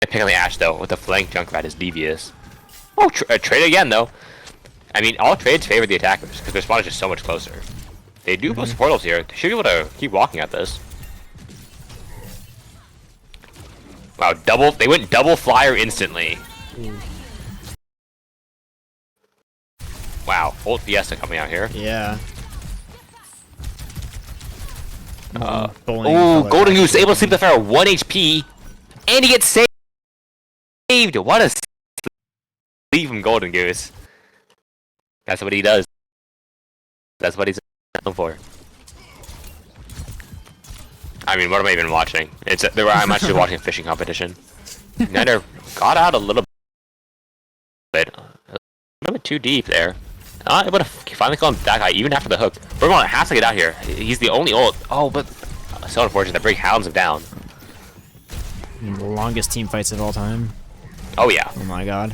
pick on the Ashe, though, with the flank Junkrat is devious. Oh, trade again, though. I mean, all trades favor the attackers, because their spawn is just so much closer. They do post portals here. They should be able to keep walking at this. Wow, they went double flyer instantly. Wow, ult Fiesta coming out here. Yeah. Oh, Golden Goose able to sleep the Pharaoh 1 HP, and he gets saved. What a sleep from Golden Goose. That's what he does. That's what he's known for. I mean, what am I even watching? I'm actually watching a fishing competition. Neder got out a little bit too deep there. Not able to finally call him that guy, even after the hook. Bergman has to get out here. He's the only ult. Oh, but so unfortunate that Break hounds him down. The longest team fights of all time. Oh yeah. Oh my god.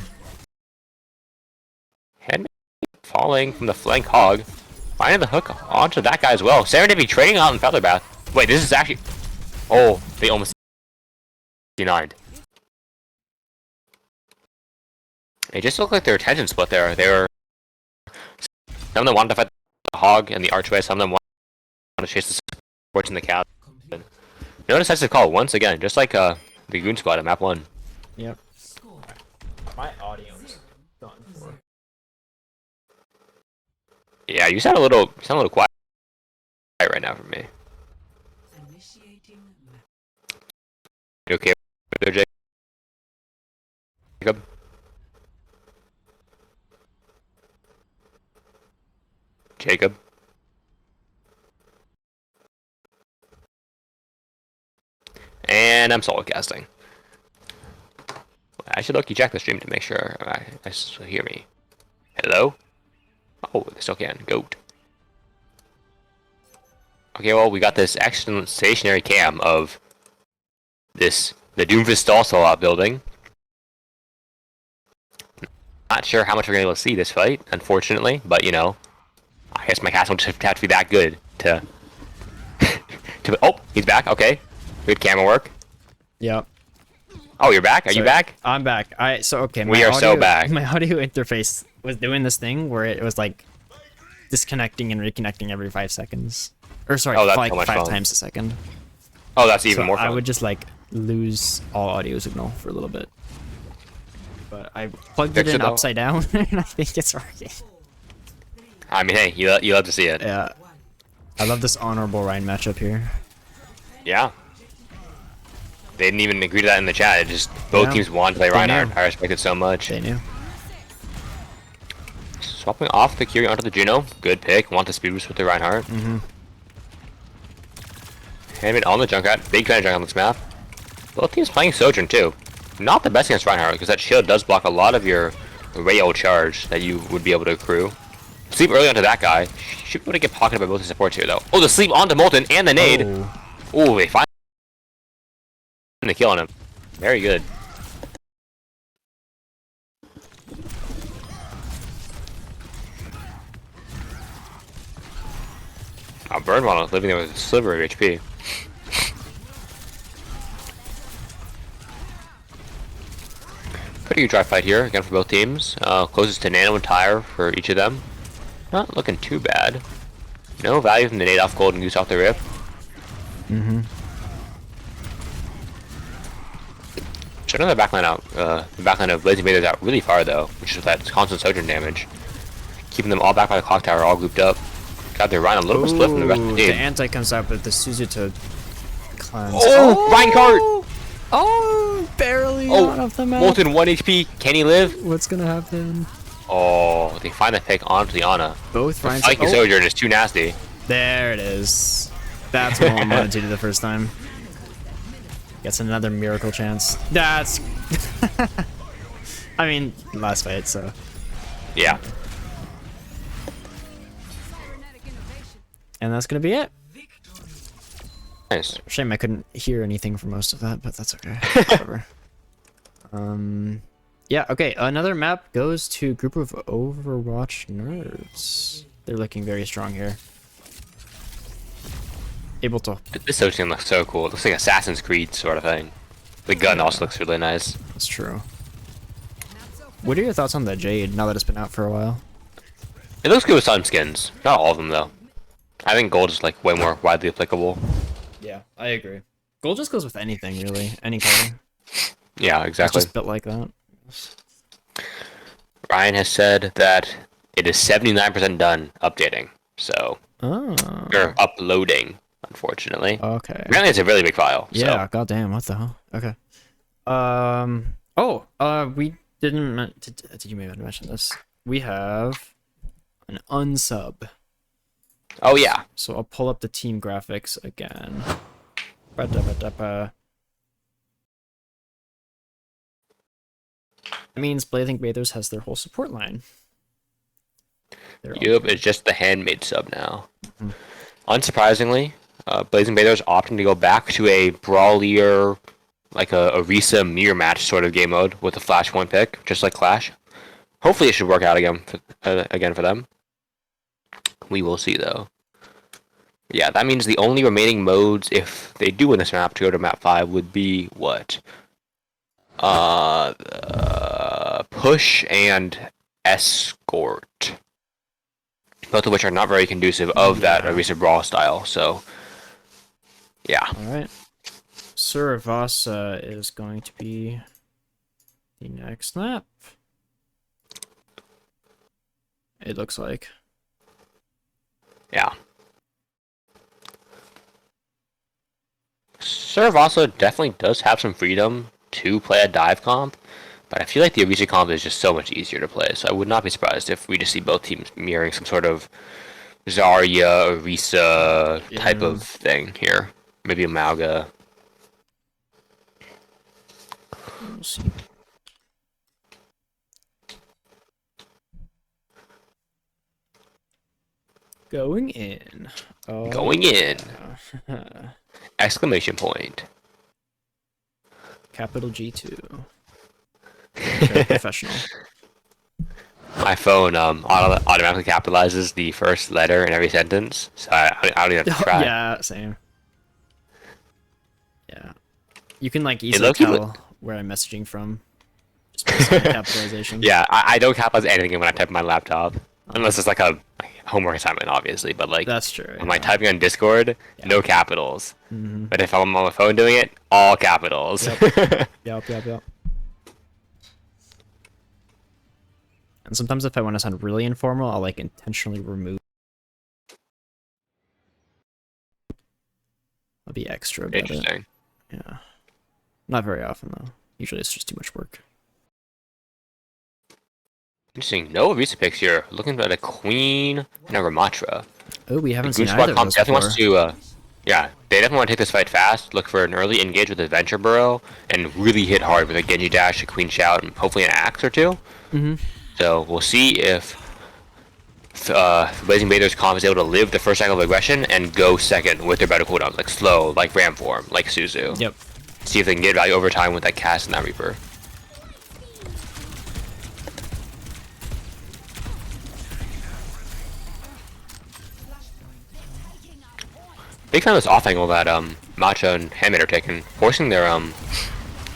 Head falling from the flank hog. Finding the hook onto that guy as well. Serendipity trading out in Featherbath. Wait, this is actually. Oh, they almost denied. It just looked like their attention split there. They were some of them wanted to fight the hog and the archway. Some of them wanted to chase the sports in the cabin. No decisive call once again, just like the Goon Squad at map 1. Yep. My audio's done for. Yeah, you sound a little quiet right now for me. You okay there, Jacob? Jacob? And I'm solo casting. I should look you check the stream to make sure I still hear me. Hello? Oh, they still can. Goat. Okay, well, we got this excellent stationary cam of the Doomfist also out building. Not sure how much we're going to be able to see this fight, unfortunately, but you know, I guess my cast will just have to be that good to. Oh, he's back. Okay, good camera work. Yep. Oh, you're back? Are you back? I'm back. Okay. We are so back. My audio interface was doing this thing where it was like disconnecting and reconnecting every 5 seconds. Or sorry, like 5 times a second. Oh, that's even more fun. I would just like lose all audio signal for a little bit. But I plugged it in upside down and I think it's working. I mean, hey, you love to see it. Yeah. I love this honorable Ryan matchup here. Yeah. They didn't even agree to that in the chat. It just both teams wanted to play Reinhardt. I respect it so much. They knew. Swapping off the Curie onto the Juno. Good pick. Want the speed boost with the Reinhardt. Handmade on the Junkrat. Big fan of Junkrat on this map. Both teams playing Sojourn too. Not the best against Reinhardt because that shield does block a lot of your rail charge that you would be able to accrue. Sleep early onto that guy. Should be able to get pocketed by both the supports here though. Oh, the sleep onto Molten and the nade. Oh, they find the kill on him. Very good. Burn Model living there with a sliver of HP. Pretty good dry fight here, again for both teams. Closest to Nano and Tire for each of them. Not looking too bad. No value from the nade off gold and goose off the rip. Should another backline out. The backline of Blazing Bathers out really far though, which is that constant Sojourn damage. Keeping them all back by the clock tower, all grouped up. Got their Ryan a little bit split from the rest of the team. The anti comes out with the Suzuto cleanse. Oh! Reinhardt! Oh! Barely out of the map. Molten 1 HP. Can he live? What's gonna happen? Oh, they find the pick onto the Ana. Both Ryan's like Sojourn is too nasty. There it is. That's what I wanted to do the first time. Gets another miracle chance. That's... I mean, last fight, so... Yeah. And that's gonna be it. Nice. Shame I couldn't hear anything for most of that, but that's okay. Whatever. Yeah, okay. Another map goes to a group of Overwatch nerds. They're looking very strong here. Able to... This Ocean looks so cool. It looks like Assassin's Creed sort of thing. The gun also looks really nice. That's true. What are your thoughts on the Jade now that it's been out for a while? It looks good with some skins. Not all of them though. I think gold is like way more widely applicable. Yeah, I agree. Gold just goes with anything, really. Any color. Yeah, exactly. It's just built like that. Ryan has said that it is 79% done updating. So... Or uploading, unfortunately. Okay. Apparently it's a really big file. Yeah, so. goddamn, what the hell? Okay. We didn't... Did you maybe mention this? We have an unsub. Oh, yeah. So I'll pull up the team graphics again. That means Blazing Bathers has their whole support line. Yep, it's just the handmade sub now. Unsurprisingly, Blazing Bathers opting to go back to a brawlier, like a Orisa mirror match sort of game mode with a flashpoint pick, just like Clash. Hopefully it should work out again for them. We will see, though. Yeah, that means the only remaining modes, if they do win this map, to go to map 5 would be what? push and escort, both of which are not very conducive of that recent brawl style. So, yeah. All right. Suravasa is going to be the next map. It looks like. Yeah. Serve also definitely does have some freedom to play a dive comp, but I feel like the Orisa comp is just so much easier to play, so I would not be surprised if we just see both teams mirroring some sort of Zarya, Orisa type of thing here. Maybe a Mauga. We'll see. Going in. Oh, Going in! yeah. Exclamation point. Capital G2. Very professional. My phone automatically capitalizes the first letter in every sentence, so I don't even have to try. Yeah, same. Yeah. You can like easily tell where I'm messaging from. Just based on the capitalization. Yeah, I don't capitalize anything when I type on my laptop. Unless it's like a homework assignment, obviously, but like that's true. When I'm typing on Discord, no capitals. But if I'm on my phone doing it, all capitals. Yep. And sometimes if I want to sound really informal, I'll like intentionally remove. I'll be extra about Interesting. it. Yeah. Not very often though. Usually it's just too much work. Interesting. No Orisa picks here. Looking at a Queen and a Ramatra. Oh, we haven't the seen either of those definitely before. wants to, yeah, they definitely want to take this fight fast. Look for an early engage with Adventure Burrow and really hit hard with a Genji Dash, a Queen Shout, and hopefully an Axe or two. So we'll see if Blazing Bathers comp is able to live the first cycle of aggression and go second with their better cooldowns, like Slow, like Ram Form, like Suzu. Yep. See if they can get value over time with that cast and that Reaper. Big fan of this off angle that Matcha and Hammond are taking, forcing their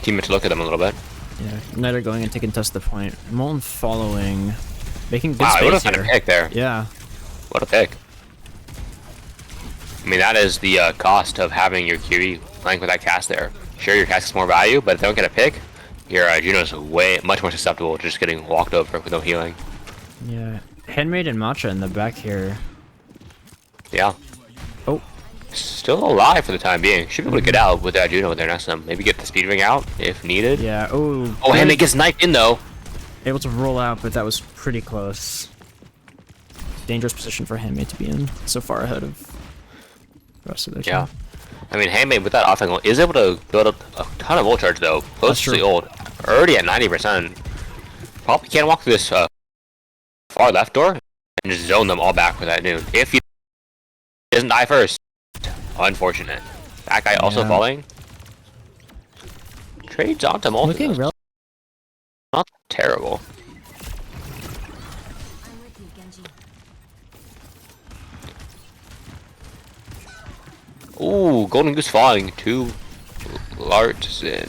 teammates to look at them a little bit. Yeah, Igniter going and taking test the point. Molten following, making good Wow, I would have space had a here. pick there. Yeah. What a pick. I mean, that is the cost of having your Kiri playing with that cast there. Sure, your cast is more value, but if they don't get a pick, your Juno's much more susceptible to just getting walked over with no healing. Yeah. Handmaid and Matcha in the back here. Yeah. Oh. Still alive for the time being. Should be able to get out with that Juno with their Nesum. Maybe get the speed ring out if needed. Yeah. Oh. Oh, Handmaid gets knifed in though. Able to roll out, but that was pretty close. Dangerous position for Handmaid to be in. So far ahead of the rest of their team. Yeah. I mean, Handmaid with that off angle is able to build up a ton of ult charge though. Close to the ult. Already at 90%. Probably can't walk through this far left door and just zone them all back with that noon. If he doesn't die first. Unfortunate. That guy also falling. Trades onto multi. Looking real. Not terrible. Ooh, Golden Goose falling to Lartzen.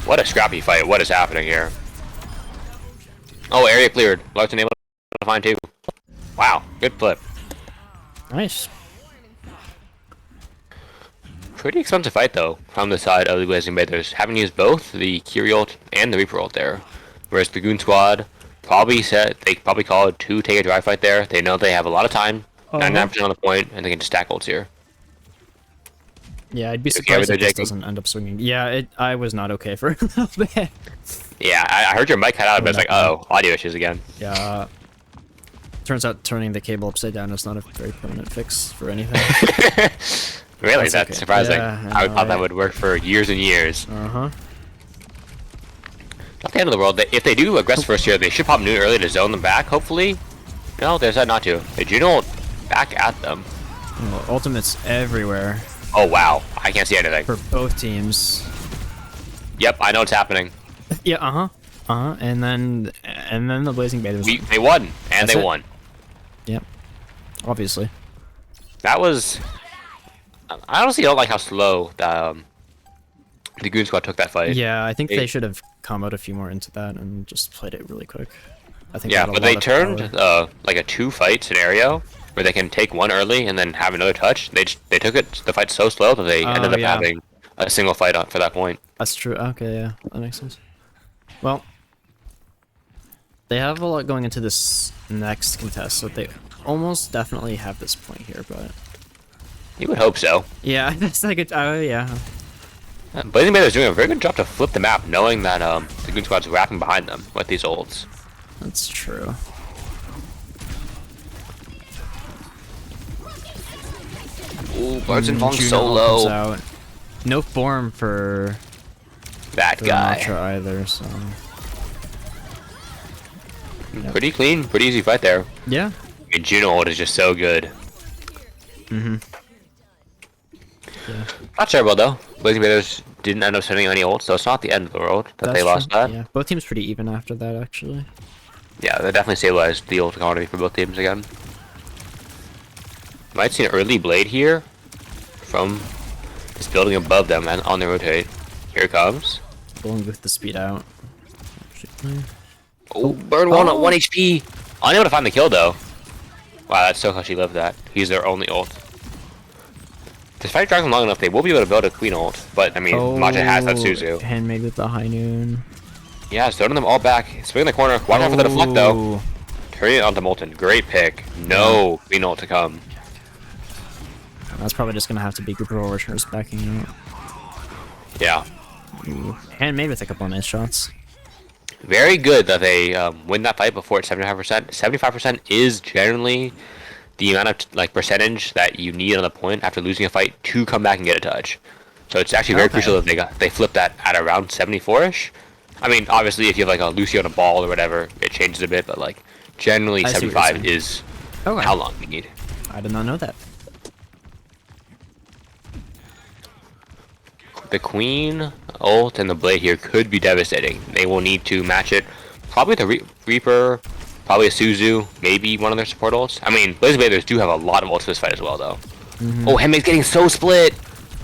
What a scrappy fight. What is happening here? Oh, area cleared. Lartzen able to find two. Wow, good flip. Nice. Pretty expensive fight though, from the side of the Blazing Bathers, having used both the Kiri ult and the Reaper ult there. Whereas the Goon Squad they probably call it to take a dry fight there. They know they have a lot of time, 99% on the point, and they can just stack ults here. Yeah, I'd be surprised if this doesn't end up swinging. Yeah, I was not okay for a little bit. Yeah, I heard your mic cut out, but it's like, oh, audio issues again. Yeah. Turns out turning the cable upside down is not a very permanent fix for anything. Really? That's okay. surprising. Yeah, I thought that would work for years and years. Uh-huh. Not the end of the world. If they do aggress first here, they should pop Noon early to zone them back, hopefully. No, they decided not to. They Juno back at them. Well, ultimates everywhere. Oh, wow. I can't see anything. For both teams. Yep, I know what's happening. Yeah, and then the Blazing Bathers. They won, and they won. Yep. Obviously. That was I honestly don't like how slow the Goon Squad took that fight. Yeah, I think they should have comboed a few more into that and just played it really quick. I think Yeah, had a but lot they of turned power. like a 2-fight scenario where they can take one early and then have another touch. They took the fight so slow that they ended Oh up yeah, having a single fight for that point. that's true. Okay, yeah, that makes sense. Well, they have a lot going into this next contest, so they almost definitely have this point here, but You would hope so. yeah, that's like a yeah. Blazing Baylor's doing a very good job to flip the map, knowing that the Goon Squad's wrapping behind them with these ults. That's true. Ooh, Birds and Falling Juno so comes low. out. No form for That guy. Mantra either, so Pretty clean, pretty easy fight there. yeah. And Juno ult is just so good. Yeah. Not terrible though. Blazing Baylors didn't end up sending any ults, so it's not the end of the world that That's they lost true. that. Yeah, both teams pretty even after that, actually. Yeah, they definitely stabilized the ult economy for both teams again. Might see an early blade here from this building above them and on the rotate. Here it comes. Going with the speed out. Oh, burn one at 1 HP. Unable to find the kill though. Wow, that's so how she lived that. He's their only ult. This fight drags them long enough, they will be able to build a queen ult. But I mean, Matcha has that Suzu. Handmade with the high noon. Yeah, it's throwing them all back. Swinging the corner. Watch out for the deflect though. Turning it onto Molten. Great pick. No queen ult to come. That's probably just gonna have to be group of overturners backing out. Yeah. Handmade with a couple of nice shots. Very good that they win that fight before it's 75%. 75% is generally the amount of like percentage that you need on the point after losing a fight to come back and get a touch. So it's actually very crucial that they flipped that at around 74ish. I mean, obviously, if you have like a Lucio on a ball or whatever, it changes a bit, but like generally 75 is how long you need. I did not know that. The Queen ult and the Blade here could be devastating. They will need to match it. Probably the Reaper, probably a Suzu, maybe one of their support ults. I mean, Blazing Baylors do have a lot of ults for this fight as well, though. Oh, Henmei's getting so split!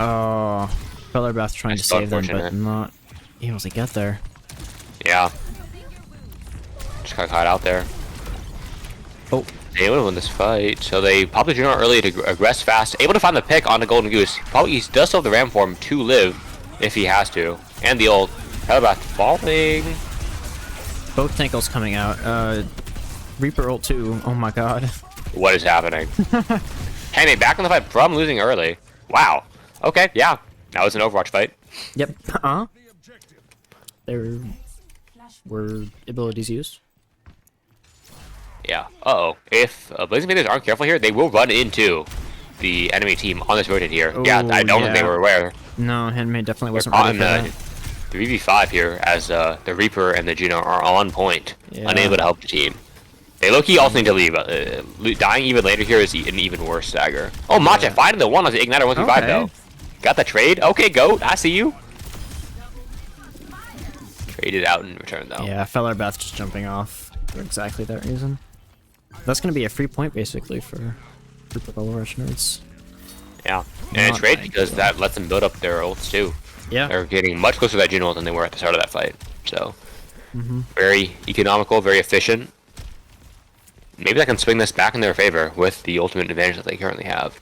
Oh, Fellerbath trying to save them, but not able to get there. Yeah. Just got caught out there. Oh. They would have won this fight, so they popped the Juno early to aggress fast. Able to find the pick on the Golden Goose. Probably he does still have the Ram form to live if he has to. And the ult. Fellerbath falling. Both tank ults coming out. Reaper ult too. Oh my god. What is happening? Hey, back in the fight from losing early. Wow. Okay, yeah. That was an Overwatch fight. Yep. There were abilities used. Yeah. Uh-oh. If Blazing Baylors aren't careful here, they will run into the enemy team on this rotate here. Ooh, yeah, I don't think they were aware. No, Handmade definitely wasn't They're ready for caught in that. 3v5 here as the Reaper and the Juno are on point, unable to help the team. They low-key also need to leave. Dying even later here is an even worse stagger. Oh, Matcha finding the one on the Igniter 1v5 though. Got the trade? Okay, GOAT, I see you. Traded out in return though. Yeah, Fellerbath just jumping off for exactly that reason. That's gonna be a free point basically for group of Overwatch nerds. Yeah, and it's great because that lets them build up their ults too. Yeah. They're getting much closer to that Juno ult than they were at the start of that fight. So, very economical, very efficient. Maybe that can swing this back in their favor with the ultimate advantage that they currently have.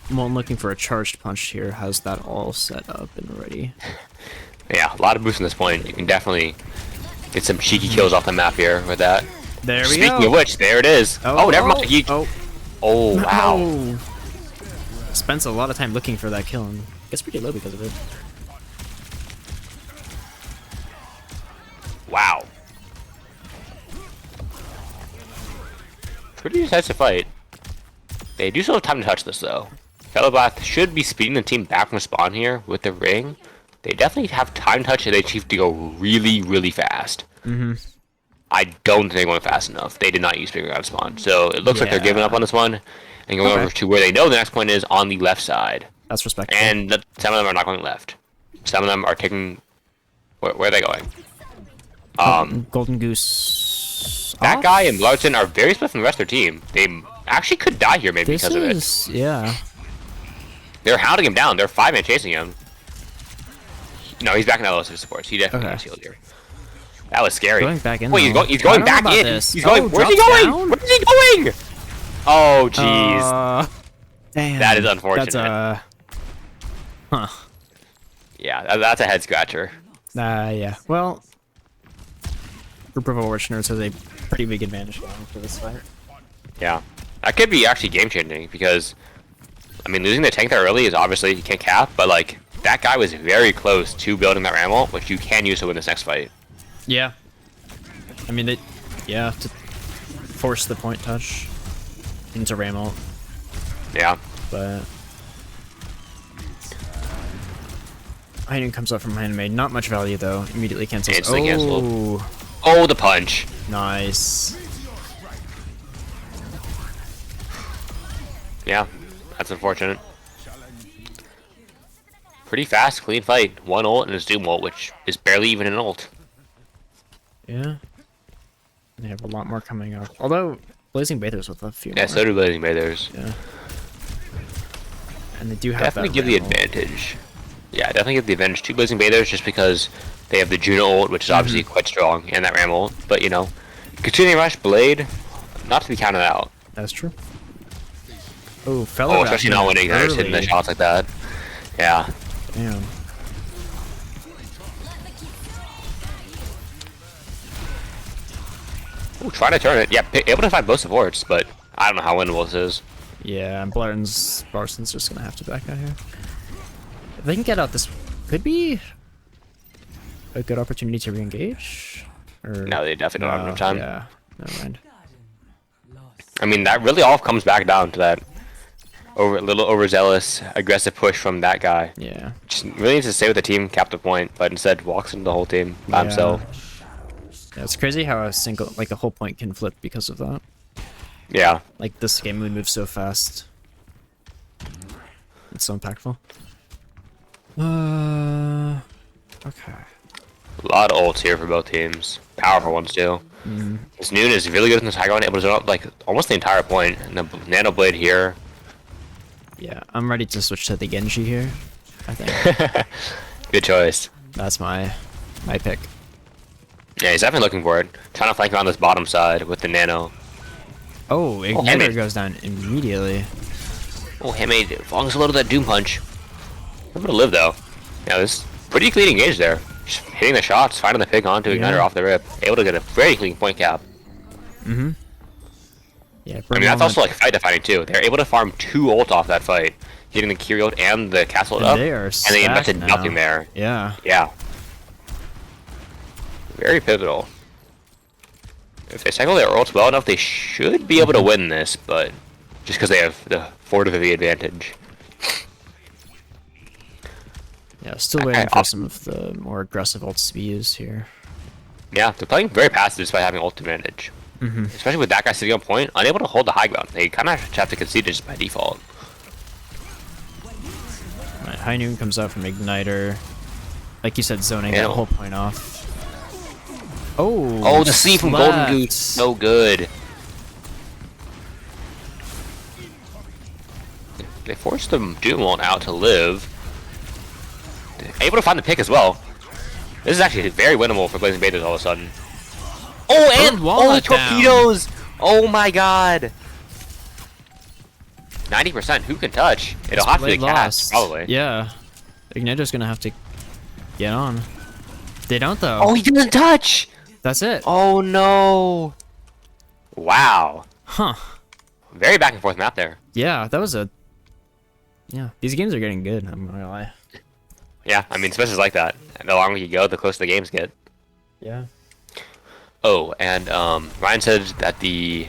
Molten looking for a charged punch here, has that all set up and ready. Yeah, a lot of boosts in this point. You can definitely get some cheeky kills off the map here with that. There we go. Speaking of which, there it is. Oh, never mind. Oh, wow. No. Spends a lot of time looking for that kill and gets pretty low because of it. Wow. Pretty decisive fight. They do still have time to touch this though. Fellerbath should be speeding the team back from spawn here with the ring. They definitely have time touch and they need to go really, really fast. I don't think they're going fast enough. They did not use figuring out spawn. So it looks like they're giving up on this one and going over to where they know the next point is on the left side. That's respectable. And some of them are not going left. Some of them are taking... Where are they going? Golden Goose That off? guy and Larson are very split from the rest of their team. They actually could die here maybe This because of it. is, yeah. They're hounding him down. They're 5-man chasing him. No, he's backing out of supports. He definitely Okay. got shield here. That was scary. Going back in. Wait, though. he's going I don't back know about in. this. He's going. Oh, Where's he drops going? down? Where's he going? Oh, jeez. Damn. That is unfortunate. That's huh. Yeah, that's a head scratcher. Yeah. Well, group of Overwatch nerds has a pretty big advantage going for this fight. Yeah, that could be actually game changing because, I mean, losing the tank there early is obviously you can't cap, but like that guy was very close to building that ram ult, which you can use to win this next fight. Yeah. I mean, yeah, to force the point touch into ram ult, Yeah. but Hiding comes up from handmade. Not much value though. Immediately cancels. Instantly canceled. Oh, Oh, the punch. nice. Yeah, that's unfortunate. Pretty fast, clean fight. One ult and a zoom ult, which is barely even an ult. Yeah. They have a lot more coming up. Although Blazing Bathers with a few Yeah, more. so do Blazing Bathers. Yeah. And they do have Definitely that give the ram ult. advantage. Yeah, definitely give the advantage to Blazing Bathers just because they have the Juno ult, which is obviously quite strong, and that ram ult. But, you know, Continuing Rush Blade, not to be counted out. That's true. Oh, fellow. Oh, especially not when Igniter's hitting the shots like that. Yeah. Damn. Ooh, trying to turn it. Yeah, able to find both supports, but I don't know how winnable this is. Yeah, and Barson's just gonna have to back out here. If they can get out, this could be a good opportunity to re-engage. Or No, they definitely don't have enough time. Yeah, never mind. I mean, that really all comes back down to that little overzealous, aggressive push from that guy. Yeah. Just really needs to stay with the team, cap the point, but instead walks into the whole team by himself. Yeah, it's crazy how the whole point can flip because of that. Yeah. Like, this game moves so fast. It's so impactful. Okay. A lot of ults here for both teams. Powerful ones, too. This Noon is really good in this high ground, able to zone up, like, almost the entire point. And the Nano Blade here. Yeah, I'm ready to switch to the Genji here, I think. Good choice. That's my pick. Yeah, he's definitely looking for it. Trying to flank around this bottom side with the Nano. Oh, Igniter Handmade. goes down immediately. Oh, Handmade longs a little that Doom Punch. Able to live, though. Yeah, this is pretty clean engage there. Just hitting the shots, finding the pick onto Igniter off the rip. Able to get a very clean point cap. Mm-hmm. Yeah, I mean, that's also like fight defining too. They're able to farm 2 ult off that fight, getting the Kyrie ult and the castle ult up, they are and they invested stacked nothing now. there. Yeah. Yeah. Very pivotal. If they cycle their ults well enough, they should be able to win this, but just because they have the 4 to the advantage. Yeah, still waiting for some of the more aggressive ults to be used here. Yeah, they're playing very passive despite having ult advantage. Especially with that guy sitting on point, unable to hold the high ground. They kind of have to concede it just by default. Right, High Noon comes out from Igniter. Like you said, zoning that whole point off. Oh, the C from Golden Goose, so good. They forced the Doom ult out to live. Able to find the pick as well. This is actually very winnable for Blazing Bathers all of a sudden. Oh, and the torpedoes! Oh my god! 90%, who can touch? It'll have to be a cast, probably. Yeah. Igniter's gonna have to get on. They don't, though. Oh, he didn't touch! That's it. Oh no! Wow. Huh. Very back and forth map there. Yeah, that was a... Yeah, these games are getting good, I'm not gonna lie. Yeah, I mean, especially like that. And the longer you go, the closer the games get. Yeah. Oh, and Ryan said that the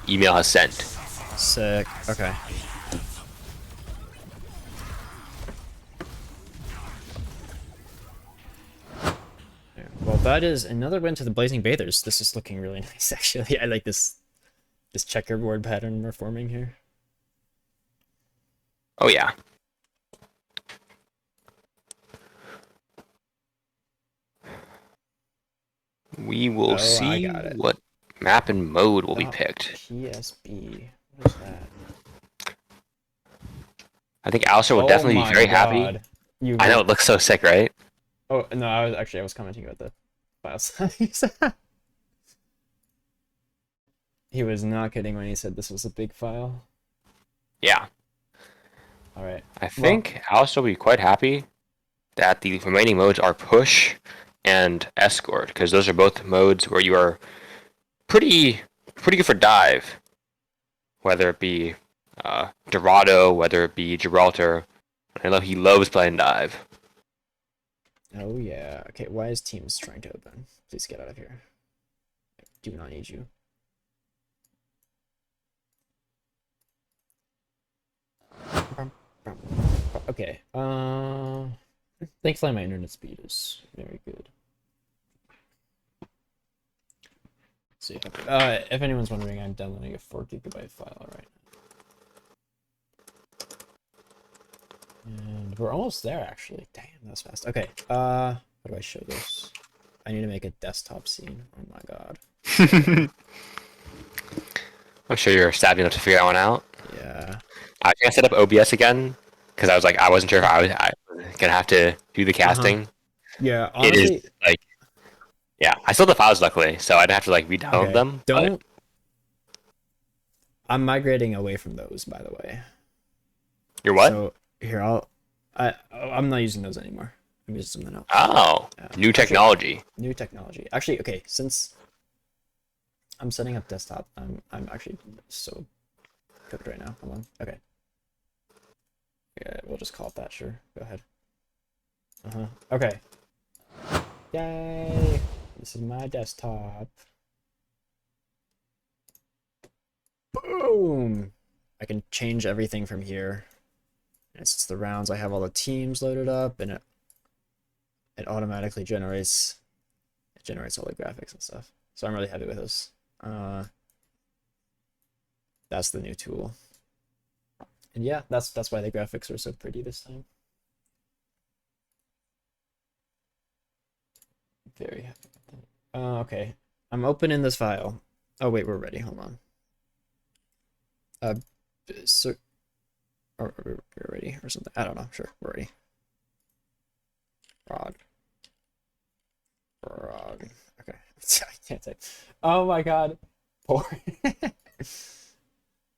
email has sent. Sick. Okay. Well, that is another win to the Blazing Bathers. This is looking really nice, actually. I like this checkerboard pattern we're forming here. Oh yeah. We will see what map and mode will be Dot picked? PSB. What is that? I think Alistair will Oh definitely be my very god. happy. You I know were... it looks so sick, right? Oh no, I was commenting about the file size. He was not kidding when he said this was a big file. Yeah. Alright. I think Alistair will be quite happy that the remaining modes are push and escort, because those are both modes where you are pretty good for dive. Whether it be Dorado, whether it be Gibraltar. I know he loves playing dive. Oh yeah. Okay, why is Teams trying to open? Please get out of here. I do not need you. Okay. Thankfully my internet speed is very good. Let's see if anyone's wondering, I'm downloading a 4 GB file right now. And we're almost there actually. Damn, that was fast. Okay. How do I show this? I need to make a desktop scene. Oh my god. I'm sure you're savvy enough to figure that one out. Yeah. I think I set up OBS again because I was like, I wasn't sure if I was gonna have to do the casting. Yeah, honestly, it is like, yeah, I still have the files luckily, so I'd have to like re-download them. Don't. I'm migrating away from those, by the way. You're what? So here, I'm not using those anymore. I'm using something else. Oh, new technology. New technology. Actually, okay, since I'm setting up desktop, I'm actually so cooked right now. Hold on. Okay. Yeah, we'll just call it that. Sure. Go ahead. Okay. Yay! This is my desktop. Boom! I can change everything from here. And since the rounds, I have all the teams loaded up, and it automatically generates all the graphics and stuff. So I'm really happy with this. That's the new tool. And yeah, that's why the graphics are so pretty this time. Very happy with that. Okay. I'm opening this file. Oh wait, we're ready. Hold on. So we're ready or something. I don't know. Sure, we're ready. Frog. Okay. I can't type. Oh my god. Poor.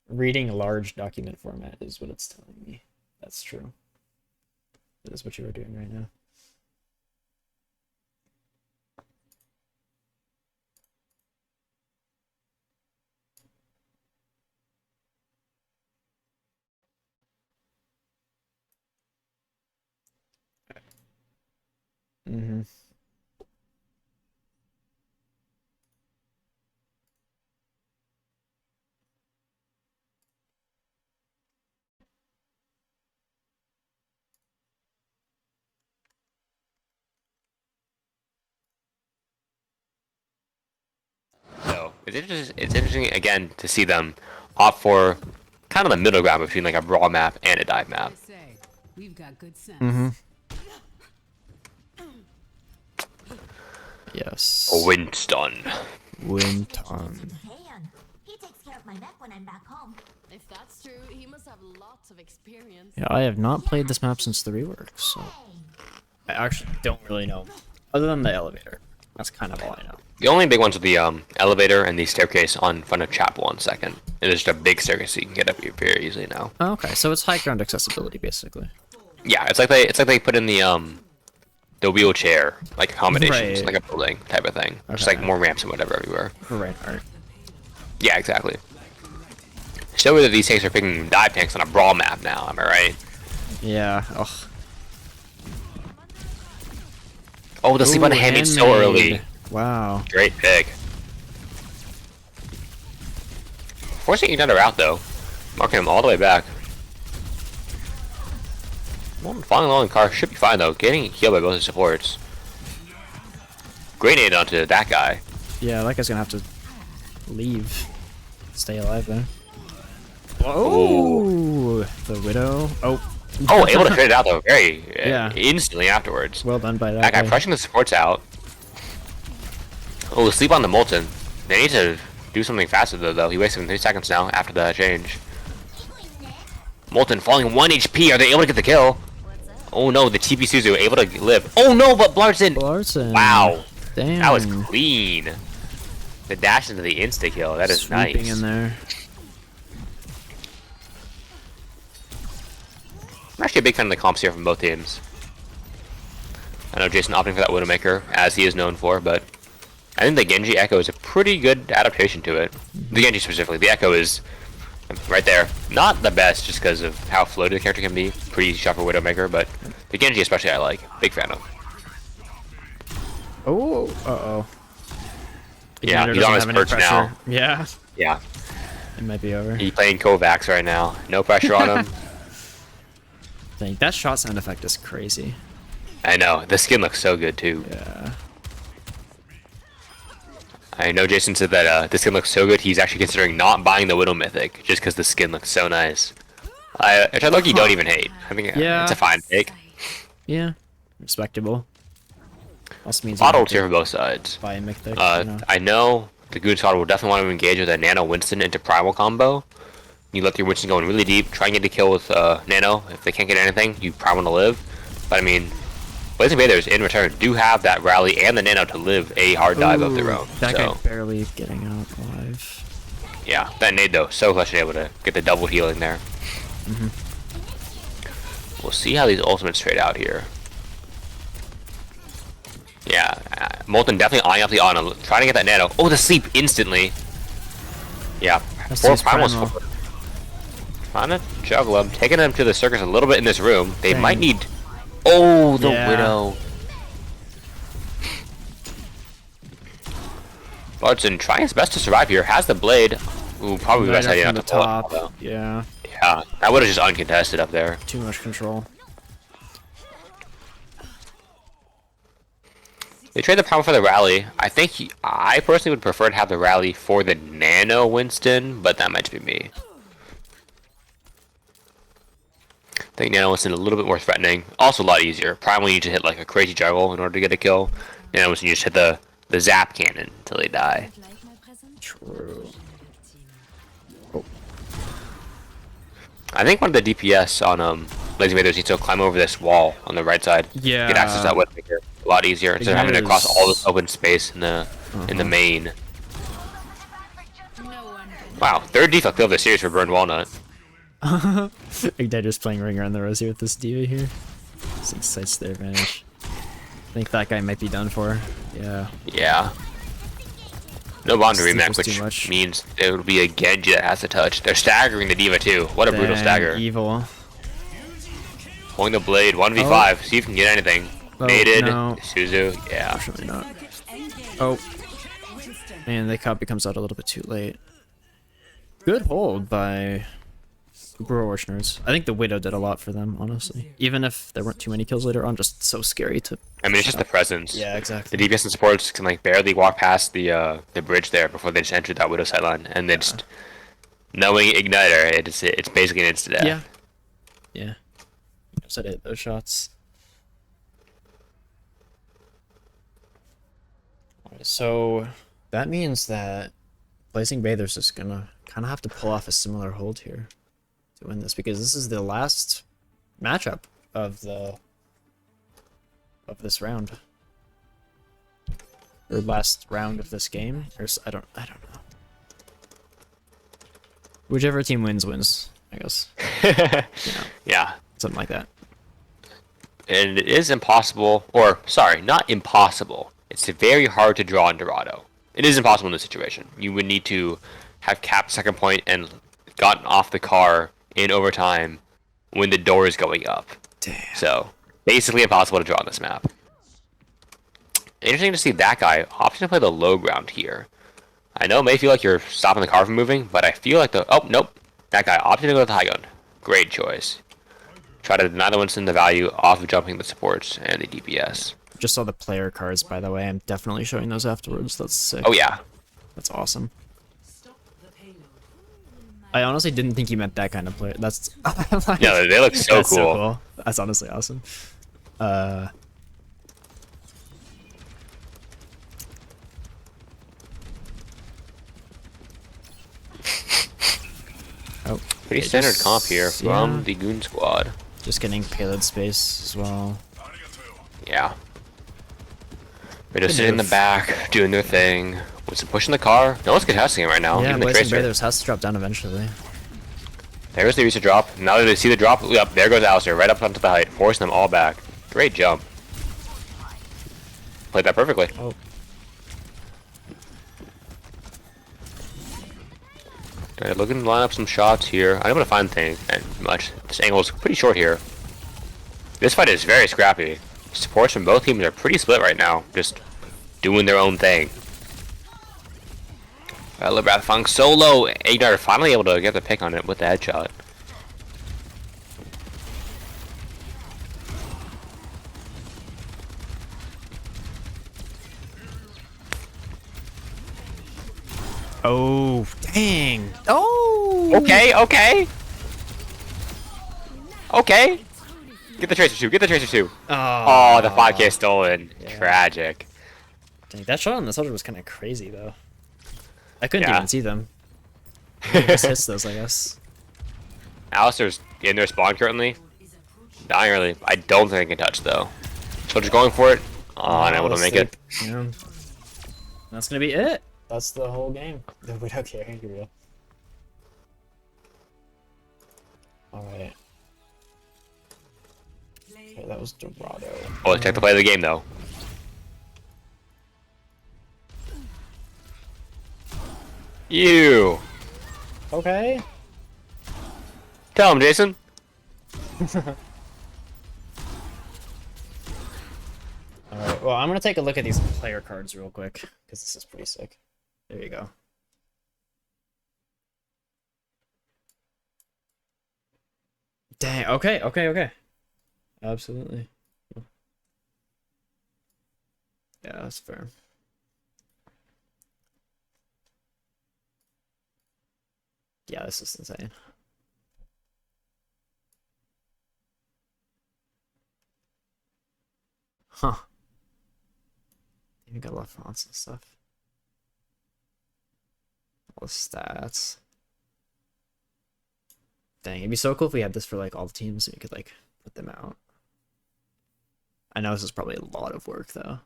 Reading large document format is what it's telling me. That's true. That is what you are doing right now. Mm-hmm. So it's interesting again to see them opt for kind of the middle ground between like a brawl map and a dive map. We've got good sense. Mm-hmm. Yes. Winston. Winton. He takes care of my neck when I'm back home. If that's true, he must have lots of experience. Yeah, I have not played this map since the rework, so I actually don't really know. Other than the elevator. That's kind of all I know. The only big ones are the elevator and the staircase on front of chapel on second. It is just a big staircase so you can get up here very easily now. Oh, okay, so it's high ground accessibility basically. Yeah, it's like they put in the wheelchair like accommodations, Right. like a building type of thing. Just Okay. like more ramps and whatever everywhere. Right. Yeah, exactly. So that these tanks are picking dive tanks on a brawl map now, am I right? Yeah. Ugh. Oh, the sleep on the handmaid so early. Wow. Great pick. Forcing another route though. Marking him all the way back. Well, following along the car should be fine though. Getting healed by both the supports. Grenade onto that guy. Yeah, that guy's gonna have to leave. Stay alive there. Oh, the widow. Oh. oh, able to fit it out though, very Yeah. instantly afterwards. Well done by that That guy guy. pushing the supports out. Oh, sleep on the Molten. They need to do something faster though. He wasted 3 seconds now after the change. Molten falling 1 HP. Are they able to get the kill? Oh no, the TP Suzu able to live. Oh no, but Blartson. Blartson. Wow. Damn. That was clean. The dash into the insta kill. That is Sweeping nice. in there. I'm actually a big fan of the comps here from both teams. I know Jason opting for that Widowmaker, as he is known for, but I think the Genji Echo is a pretty good adaptation to it. The Genji specifically. The Echo is right there. Not the best, just because of how floated the character can be. Pretty easy shot for Widowmaker, but the Genji especially I like. Big fan of. Oh, uh-oh. Yeah, Igniter he's on his doesn't have perch any now. pressure. Yeah. Yeah, It might be over. he's playing Kovacs right now. No pressure on him. Dang, that shot sound effect is crazy. I know. The skin looks so good, too. Yeah. I know Jason said that the skin looks so good, he's actually considering not buying the Widow Mythic, just because the skin looks so nice. Which I look, you don't even hate. I think Yeah. it's a fine pick. Yeah. Respectable. Also means Bottle tier for both sides. buy a mythic. I know the good side will definitely want to engage with a Nano Winston into Primal combo. You let your Winston go in really deep, try and get a kill with Nano. If they can't get anything, you Primal to live. But I mean, Blazing Bathers in return do have that rally and the Nano to live a hard dive of their own. That So guy barely getting out alive. yeah, that nade though, so clutch to be able to get the double healing there. We'll see how these ultimates trade out here. Yeah, Molten definitely eyeing up the Ana, trying to get that Nano. Oh, the sleep instantly. Yeah, That's poor his Primal's Primal. trying to juggle him, taking him to the circus a little bit in this room. They Dang. might need. Oh, the Yeah. Widow. Blartson trying his best to survive here. Has the blade. Ooh, probably the best idea From not the to pull it, top. though. Yeah. Yeah, that would have just uncontested up there. Too much control. They trade the Primal for the rally. I personally would prefer to have the rally for the Nano Winston, but that might be me. I think Nano Winston a little bit more threatening. Also a lot easier. Primal you need to hit like a crazy juggle in order to get a kill. Nano Winston you just hit the zap cannon until they die. True. I think one of the DPS on Blazing Bathers needs to climb over this wall on the right side. Yeah. Get access to that Widowmaker a lot easier instead of having to cross all this open space in the main. Wow, third defect of the series for Burned Walnut. Igniter's playing Ring Around the Rosie with this diva here. This excites their advantage. I think that guy might be done for. Yeah. Yeah. No bond to This remap, was too which much. means it would be a Genji that has to touch. They're staggering the diva too. What a brutal Dang, stagger. Evil. Pulling the blade, 1v5. See if you can get anything. Oh, Mated, no. Suzu, yeah. Unfortunately not. Oh. And the copy comes out a little bit too late. Good hold by Overwatch nerds. I think the Widow did a lot for them, honestly. Even if there weren't too many kills later on, just so scary to... I mean, it's just the presence. Yeah, The exactly. DPS and supports can like barely walk past the bridge there before they just enter that Widow sideline, and then just knowing Igniter, it's basically an instant death. Yeah. Yeah. So I hit those shots. Alright, so that means that Blazing Bathers is gonna kind of have to pull off a similar hold here to win this, because this is the last matchup of this round, or last round of this game. I don't know. Whichever team wins, I guess. Yeah. Something like that. And it is impossible, or sorry, not impossible. It's very hard to draw in Dorado. It is impossible in this situation. You would need to have capped second point and gotten off the car in overtime when the door is going up. Damn. So basically impossible to draw on this map. Interesting to see that guy opting to play the low ground here. I know it may feel like you're stopping the car from moving, but I feel like oh nope, that guy opted to go with the high gun. Great choice. Try to deny the Winston the value off of jumping the supports and the DPS. Just saw the player cards, by the way. I'm definitely showing those afterwards. That's sick. Oh yeah. That's awesome. I honestly didn't think you meant that kind of player. That's like, Yeah, they look so that's cool. so cool. That's honestly awesome. Pretty They standard just- comp here from yeah. the Goon Squad. Just getting payload space as well. Yeah. They're just Good sitting in the move. back, doing their thing. With some pushing the car. No one's contesting it right now. Yeah, Even the Blazing Tracer. Brothers has to drop down eventually. There goes the Reset drop. Now that they see the drop, yep, there goes Alistair right up onto the height, forcing them all back. Great jump. Played that perfectly. Oh. Alright, looking to line up some shots here. I'm able to find things much. This angle is pretty short here. This fight is very scrappy. Supports from both teams are pretty split right now, just doing their own thing. Librath Funk solo. Ignar finally able to get the pick on it with the headshot. Oh, dang. Oh. Okay, okay. Okay. Get the Tracer 2, get the Tracer 2. Oh, the 5k stolen. Yeah. Tragic. Dang, that shot on the soldier was kind of crazy though. I couldn't Yeah. even see them. Just hits those, I guess. Alistair's in their spawn currently. Dying early. I don't think they can touch though. Soldier's going for it. Oh, unable to make it. Yeah. That's gonna be it. That's the whole game. We don't care. Here we go. Alright. Okay, that was Dorado. Oh, let's check the play of the game though. You. Okay. Tell him, Jason. Alright, well, I'm gonna take a look at these player cards real quick, because this is pretty sick. There you go. Dang, okay, okay, okay. Absolutely. Yeah, that's fair. Yeah, this is insane. Huh. Even got a lot of fonts and stuff. All the stats. Dang, it'd be so cool if we had this for like all the teams and we could like put them out. I know this is probably a lot of work though.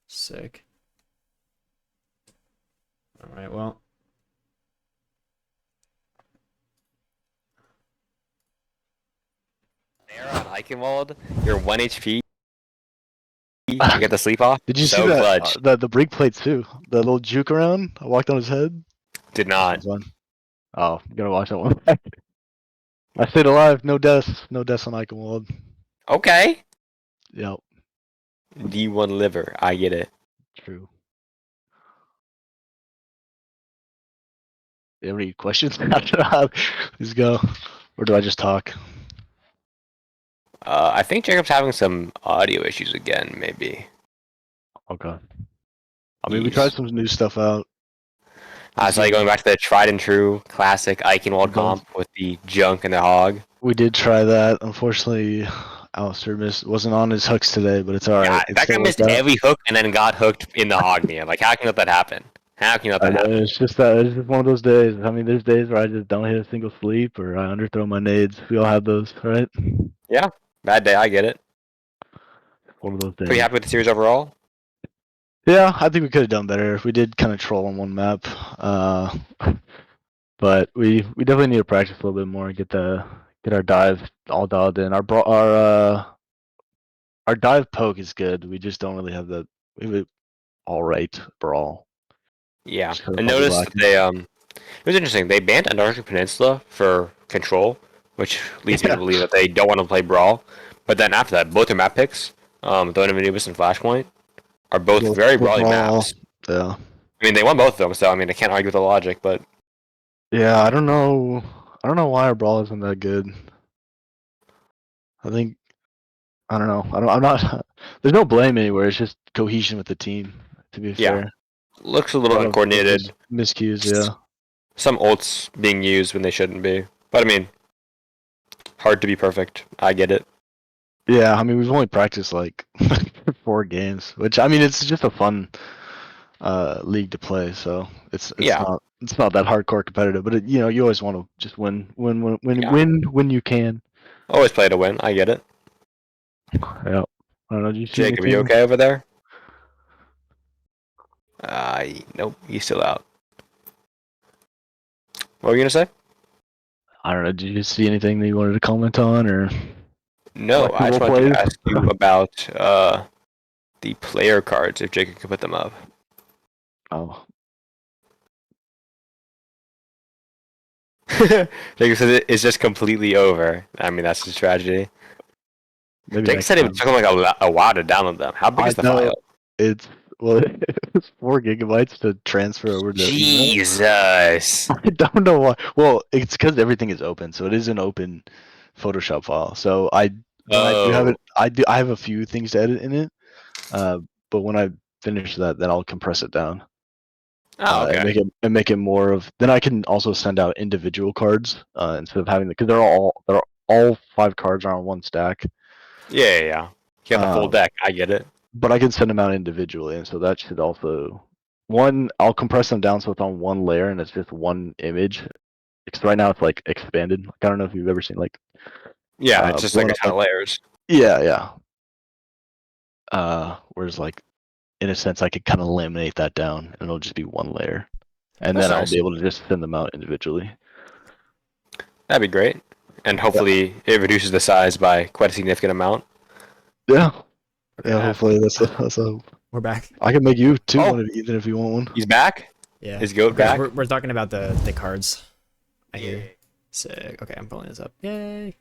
Sick. Alright, well. There on Eichenwald, you're 1 HP. You get the sleep off. Did you so see that? clutch. The break plate too. The little juke around. I walked on his head. Did not. Fun. Oh, you gotta watch that one. I stayed alive. No deaths. No deaths on Eichenwald. Okay. Yep. D1 liver. I get it. True. You have any questions after that? Let's go. Or do I just talk? I think Jacob's having some audio issues again, maybe. Okay. I mean, we tried some new stuff out. I saw you going back to the tried and true classic Eichenwald comp with the junk and the hog. We did try that. Unfortunately, Alistair wasn't on his hooks today, but it's alright. Yeah, that guy missed every hook and then got hooked in the hog near. Like, how can you let that happen? How can you let that happen? It's just one of those days. I mean, there's days where I just don't hit a single sleep or I underthrow my nades. We all have those, right? Yeah, bad day. I get it. One of those days. Pretty happy with the series overall. Yeah, I think we could have done better. We did kind of troll on one map, but we definitely need to practice a little bit more and get our dive all dialed in. Our dive poke is good. We just don't really have we have an all right brawl. Yeah, Just kinda I noticed that lacking. they it was interesting. They banned Antarctic Peninsula for control, which leads me to believe that they don't want to play brawl. But then after that, both their map picks, Dawn of Anubis and Flashpoint, are both very brawly maps. Yeah. I mean, they won both of them, so I mean, I can't argue with the logic. But Yeah, I don't know. I don't know why our brawl isn't that good. I think I don't know. I'm not. There's no blame anywhere. It's just cohesion with the team. To be Yeah. fair. looks a little uncoordinated. Miscues, yeah. Some ults being used when they shouldn't be. But I mean, hard to be perfect. I get it. Yeah, I mean we've only practiced like 4 games, which I mean it's just a fun league to play, so it's Yeah. not it's not that hardcore competitive, but you know, you always want to just Yeah. win when you can. Always play to win. I get it. Yeah. I don't know. Do you see Jacob, you anything? okay over there? Nope, he's still out. What were you gonna say? I don't know. Did you see anything that you wanted to comment on or No, I collectible just wanted plays? to ask you about the player cards if Jacob could put them up. Oh, Jacob said it's just completely over. I mean, that's just tragedy. maybe Jacob next said it time. took him like a while to download them. How big I is the know file? it's well, it's 4 GB to transfer over to email. Jesus. I don't know why. Well, it's because everything is open, so it is an open Photoshop file. So when I do have Oh. it, I have a few things to edit in it. But when I finish that, then I'll compress it down. Oh, And okay. make it more of. Then I can also send out individual cards instead of having because they're all 5 cards are on one stack. Yeah. You have the full Um, deck. I get it. but I can send them out individually, and so that should also I'll compress them down so it's on one layer and it's just one image. Because right now it's like expanded. Like, I don't know if you've ever seen like Yeah, it's just like blown a up ton of layers. yeah. Whereas like in a sense I could kind of laminate that down and it'll just be one layer. And That's then I'll nice. be able to just send them out individually. That'd be great. And Yeah. hopefully it reduces the size by quite a significant amount. Yeah. Okay, Yeah, hopefully that's a we're back. I can make you too Oh, even if you want one. he's back? Yeah. Is Goat Okay, back? we're talking about the cards. I hear. Sick. Okay, I'm pulling this up. Yay.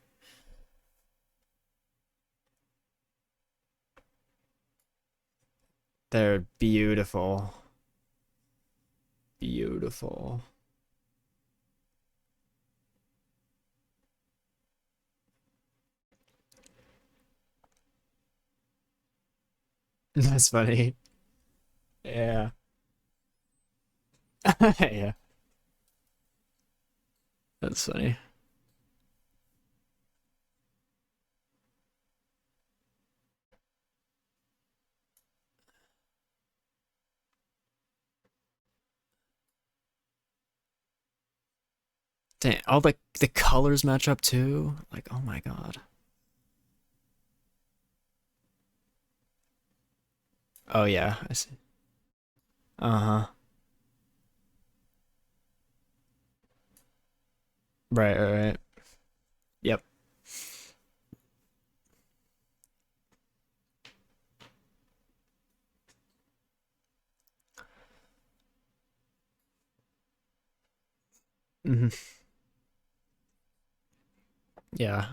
They're beautiful. Beautiful. That's funny. Yeah. Yeah. That's funny. Dang, all the colors match up too. Like, oh my god. Oh yeah, I see. Uh-huh. Right. Yep. Hmm. Yeah.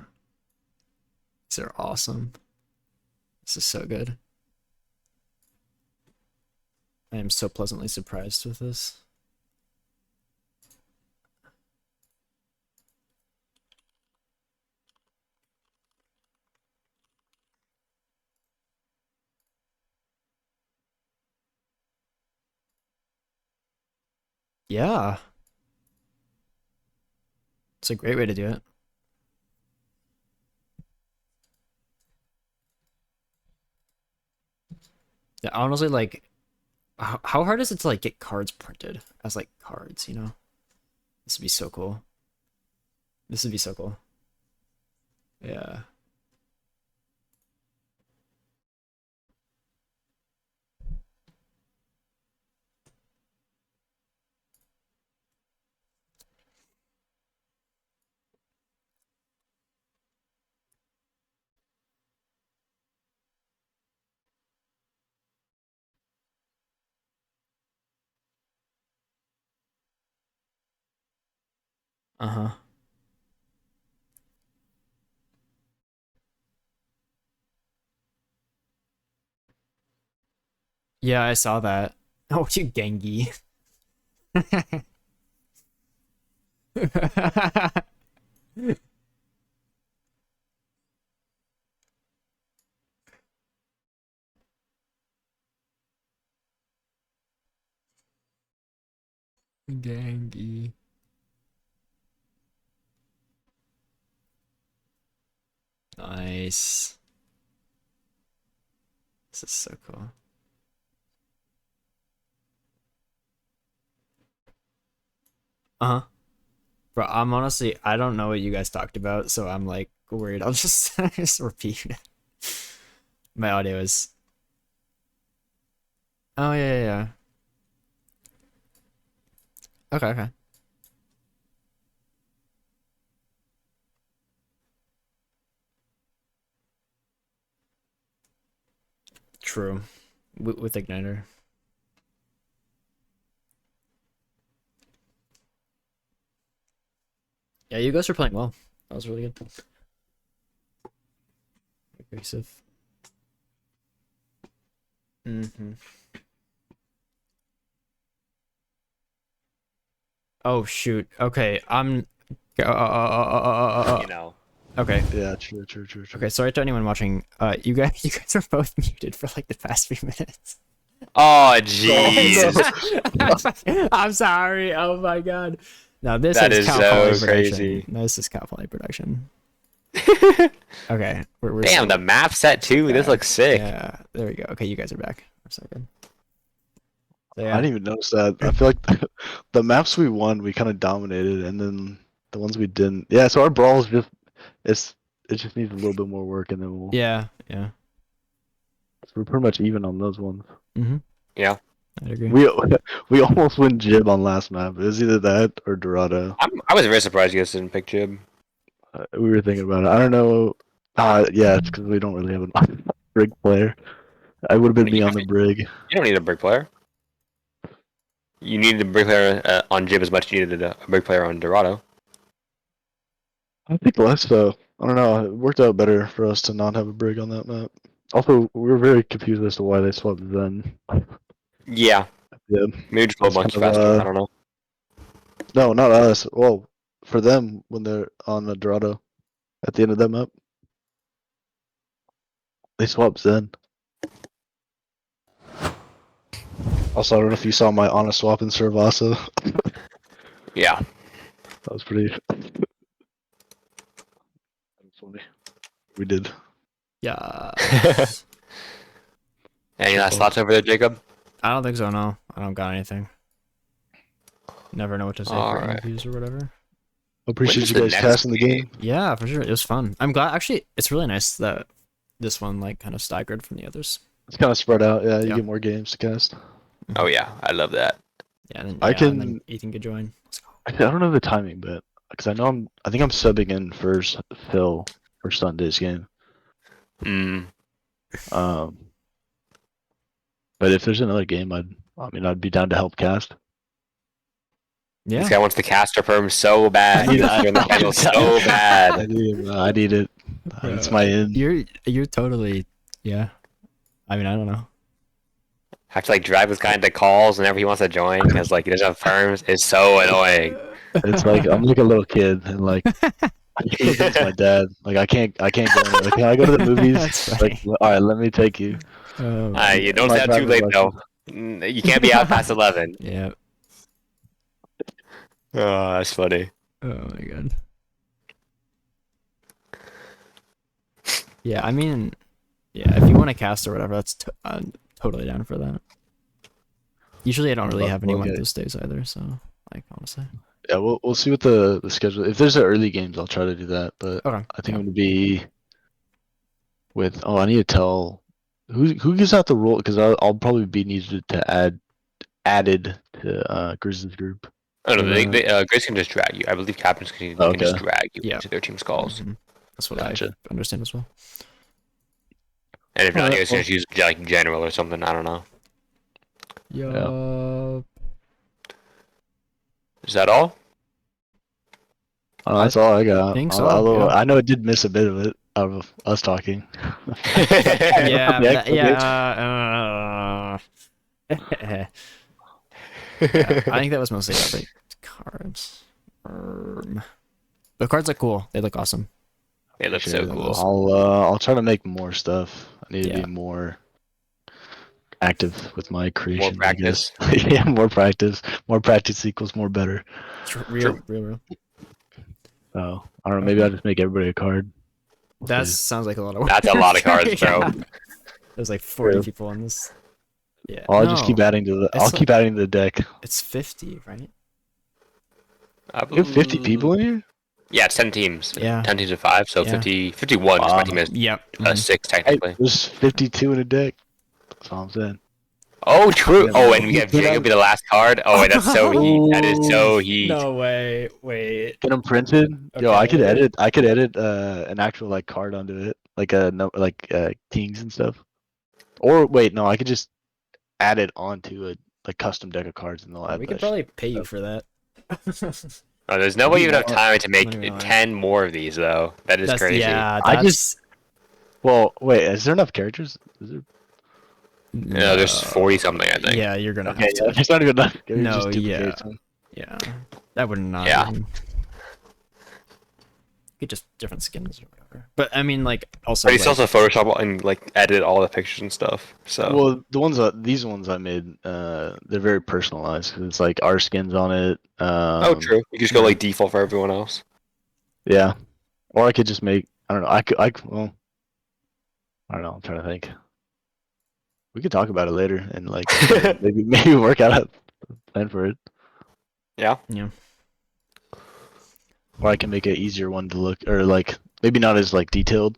These are awesome. This is so good. I am so pleasantly surprised with this. Yeah. It's a great way to do it. Yeah, honestly, like, how hard is it to like get cards printed as like cards, you know? This would be so cool. This would be so cool. Yeah. Uh-huh. Yeah, I saw that. Oh, you Gengi. Gengi. Nice. This is so cool. Uh-huh. Bro, I'm honestly, I don't know what you guys talked about, so I'm like worried. I'll just, just repeat. My audio is. Oh, yeah, yeah, yeah. Okay, okay. True. With Igniter. Yeah, you guys were playing well. That was really good. Aggressive. Mm-hmm. Oh shoot. Okay, I'm. You know. Okay. Yeah, true, true, true, true. Okay. Sorry to anyone watching. You guys are both muted for like the past few minutes. Oh jeez. I'm sorry. Oh my god. No, this That is is Cal so Poly crazy. production. This is Cal Poly production. Okay, we're Damn, the map set too. This back. looks sick. Yeah, there we go. Okay, you guys are back for a second. So, I yeah. didn't even notice that. I feel like the maps we won, we kind of dominated, and then the ones we didn't. Yeah, so our brawl's just it just needs a little bit more work, and then Yeah. we're pretty much even on those ones. Mm-hmm. Yeah. I'd agree. We almost win Jib on last map. It was either that or Dorado. I was very surprised you guys didn't pick Jib. We were thinking about it. I don't know. Yeah, it's because we don't really have a brig player. I would have been me on the brig. You don't need a brick player. You needed a brick player on Jib as much as you needed a brick player on Dorado. I think less though. I don't know. It worked out better for us to not have a brig on that map. Also, we were very confused as to why they swapped Zen. Yeah. Yeah. Maybe just a That's bunch kind of, faster. I don't know. No, not us. Well, for them when they're on the Dorado at the end of that map, they swapped Zen. Also, I don't know if you saw my honest swap in Servasa. Yeah. That was pretty funny. We did. Yeah. Any last thoughts over there, Jacob? I don't think so. No, I don't got anything. Never know what to say All for right. interviews or whatever. Appreciate is you the guys next casting the game? game. Yeah, for sure. It was fun. I'm glad. Actually, it's really nice that this one like kind of staggered from the others. It's kind of spread out. Yeah, you Yeah. get more games to cast. Oh yeah, I love that. Yeah, and then, I and then can- Ethan could join. Let's go. I don't know the timing, but because I think I'm subbing in for Phil for Sunday's game. Mm. But if there's another game, I'd be down to help cast. Yeah. This guy wants the caster perm so bad. I need He's that. in the title so bad. I need it. It's my end. You're totally. Yeah. I mean, I don't know. Have to like drive this guy into calls whenever he wants to join because like he doesn't have perms. It's so annoying. It's like I'm like a little kid, and like I can't go to my dad. Like I can't go. Like, can I go to the movies? That's Like, all right, let me take you. You don't My sound too driver's late though. license. You can't be out past 11. Yeah. Oh, that's funny. Oh my god. Yeah, I mean, yeah, if you want to cast or whatever, I'm totally down for that. Usually I don't really have anyone those days either, so like honestly. Yeah, we'll see what the schedule. If there's early games, I'll try to do that. But Okay. I think I'm gonna be with. Oh, I need to tell who gives out the role because I'll probably be needed to added to Grizzly's group. Oh no, Grace can just drag you. I believe captains can just drag you Yeah. into their team's calls. Mhm. That's what Gotcha. I understand as well. And if not, Alright, you guys can just use like general or something. I don't know. Yeah. Is that all? That's all I got. think so, Although yeah. I know it did miss a bit of it out of us talking. Yeah, Yeah, yeah. Yeah, I think that was mostly about the cards. The cards look cool. They look awesome. They look so Sure, cool. I'll try to make more stuff. I need to Yeah. be more active with my creation. More practice. Yeah, more practice. More practice equals more better. Real. So I don't know. Maybe I'll just make everybody a card. That sounds like a lot of work. That's a lot of cards, bro. Yeah. There's like 40 True. people on this. Yeah. I'll just keep No, adding to the. it's I'll keep adding to the deck. It's 50, right? You have 50 people in here? Yeah, it's 10 teams. Yeah. 10 teams of 5, so Yeah. 51, because my team has Yep. 6 Hey, technically. there's 52 in a deck. That's all I'm saying. Oh, true. Yeah, Oh, and we you have put Jacob out- be the last card. Oh, wait, that's so heat. That is so heat. No way. Wait. Get them printed. Yo, I could Okay. edit. I could edit an actual like card onto it, like kings and stuff. Or wait, no, I could just add it onto a like custom deck of cards, and they'll add We that could probably shit. pay you for that. Oh, there's no way you would have want- time to make Not even lying. 10 more of these, though. That is crazy. Yeah, I that's just- Well, wait, is there enough characters? Is there? No, there's 40 something, I think. Yeah, you're gonna Okay, have to. yeah, it's not even enough. Maybe No, just duplicate yeah. some. Yeah, that would not. Yeah. Even... Get just different skins or whatever. But I mean, like, also. But you still like, also Photoshop and like edit all the pictures and stuff. So Well, these ones I made, they're very personalized. 'Cause it's like our skins on it. oh, true. You can just go like default for everyone else. Yeah, or I could just make. I don't know. Well, I don't know. I'm trying to think. We could talk about it later and like maybe work out a plan for it. Yeah. Yeah. Or I can make an easier one to look, or like maybe not as like detailed,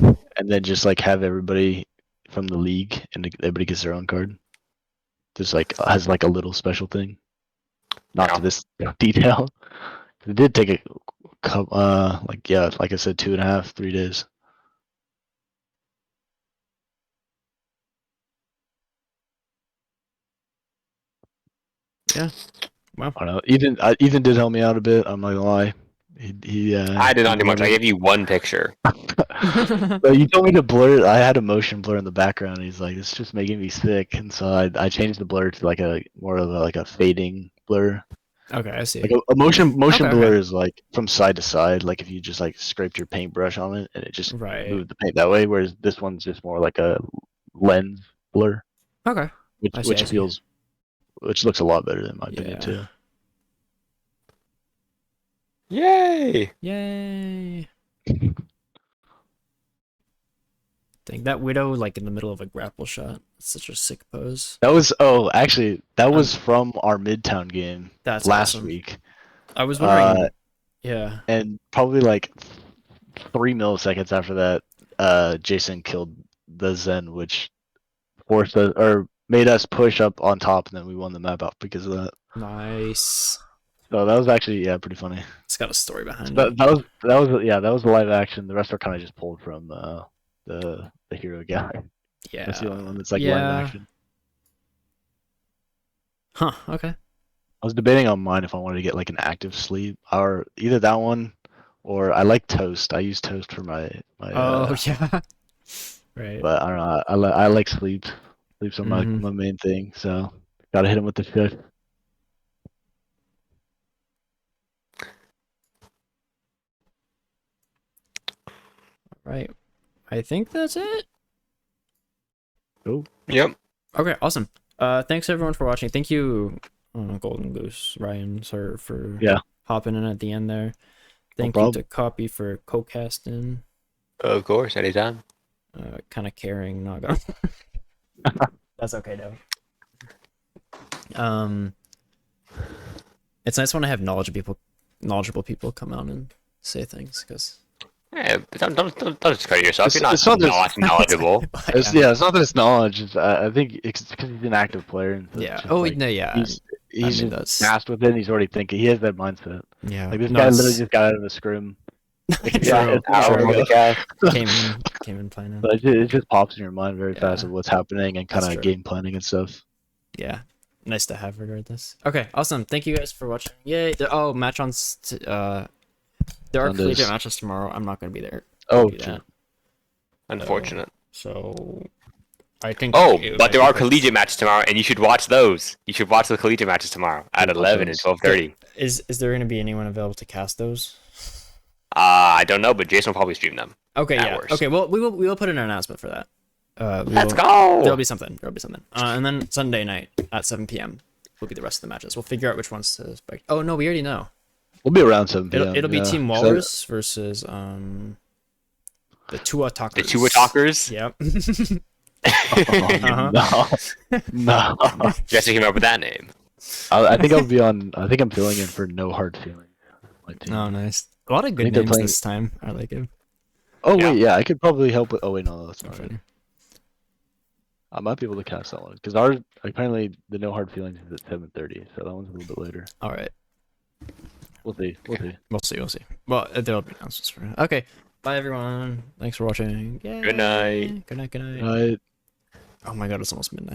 and then just like have everybody from the league and everybody gets their own card. Just like has like a little special thing, not Yeah. to this detail. It did take a couple, like I said, 2.5, 3 days. Yeah. Well. I don't know. Ethan did help me out a bit. I'm not gonna lie. He I did not do much. I gave you one picture. But you told me to blur it. I had a motion blur in the background. He's like, "It's just making me sick," and so I changed the blur to like a more of a fading blur. Okay, I see. Like a motion Okay, blur okay. is like from side to side. Like if you just like scraped your paintbrush on it and it just Right. moved the paint that way. Whereas this one's just more like a lens blur, Okay. I see. which looks a lot better in my opinion Yeah. too. Yay! Yay. Dang, that widow like in the middle of a grapple shot. It's such a sick pose. That was actually that was from our Midtown game That's last awesome. week. I was wondering. Yeah. And probably like 3 milliseconds after that, Jason killed the Zen, which forced us or made us push up on top, and then we won the map out because of that. Nice. So that was actually pretty funny. It's got a story behind That, it. that was the live action. The rest are kind of just pulled from the hero guy. Yeah. That's the only one that's like Yeah. live action. Huh. Okay. I was debating on mine if I wanted to get like an active sleep or either that one or I like Toast. I use Toast for my Oh yeah. Right. but I don't know. I like sleep. Sleep's on Mhm. my main thing. So gotta hit him with the fifth. Right. I think that's it. Yep. Okay, awesome. Thanks everyone for watching. Thank you, Golden Goose, Ryan, sir, for hopping in at the end there. Thank you problem. to Copy for co-casting. Of course, anytime. Kind of caring, not gonna. That's okay though. It's nice when I have knowledgeable people come out and say things because. Yeah, don't discredit yourself. You're not It's not just- knowledgeable. It's not that it's knowledge. It's, I think it's because he's an active player. And so Yeah. it's just, Oh like, no. Yeah. He's mean, just that's- tasked with it. And he's already thinking. He has that mindset. Yeah. Like this no, guy it's- literally just got out of a scrim. True, Yeah, Hour true. on the cast. Came in playing. So it just pops in your mind very fast Yeah. of what's happening and kind That's of true. game planning and stuff. Yeah. Nice to have regardless. Okay, awesome. Thank you guys for watching. Yay. Match on there are Sundays. collegiate matches tomorrow. I'm not gonna be there. Oh, Do that. Unfortunate. So I think. Oh, I but there think are it's- collegiate matches tomorrow, and you should watch those. You should watch the collegiate matches tomorrow at Watch 11 and those. 12:30. Is there gonna be anyone available to cast those? I don't know, but Jason will probably stream them. Okay, At yeah. worst. Okay, well we will put in an announcement for that. Let's There'll go. be something. And then Sunday night at 7 p.m. will be the rest of the matches. We'll figure out which ones to expect. Oh no, we already know. We'll be around 7 p.m. It'll be yeah. Team So- Walrus versus the Tua Talkers. The Tua Talkers. Yep. Oh, no, no. Jesse came up with that name. I think I'll be on. I think I'm filling in for No Hard Feeling. My team. Oh, nice. A lot of good think they're names playing- this time. I like it. Oh Yeah. wait, yeah, I could probably help with. Oh wait, no, that's not Funny. right. I might be able to cast that one because our apparently the No Hard Feelings is at 7:30, so that one's a little bit later. All right. We'll see. We'll see. We'll see. We'll see. Well, there'll be announcements for it. Okay. Bye, everyone. Thanks for watching. Yay. Good night. Good night. Good night. Right. Oh my god, it's almost midnight.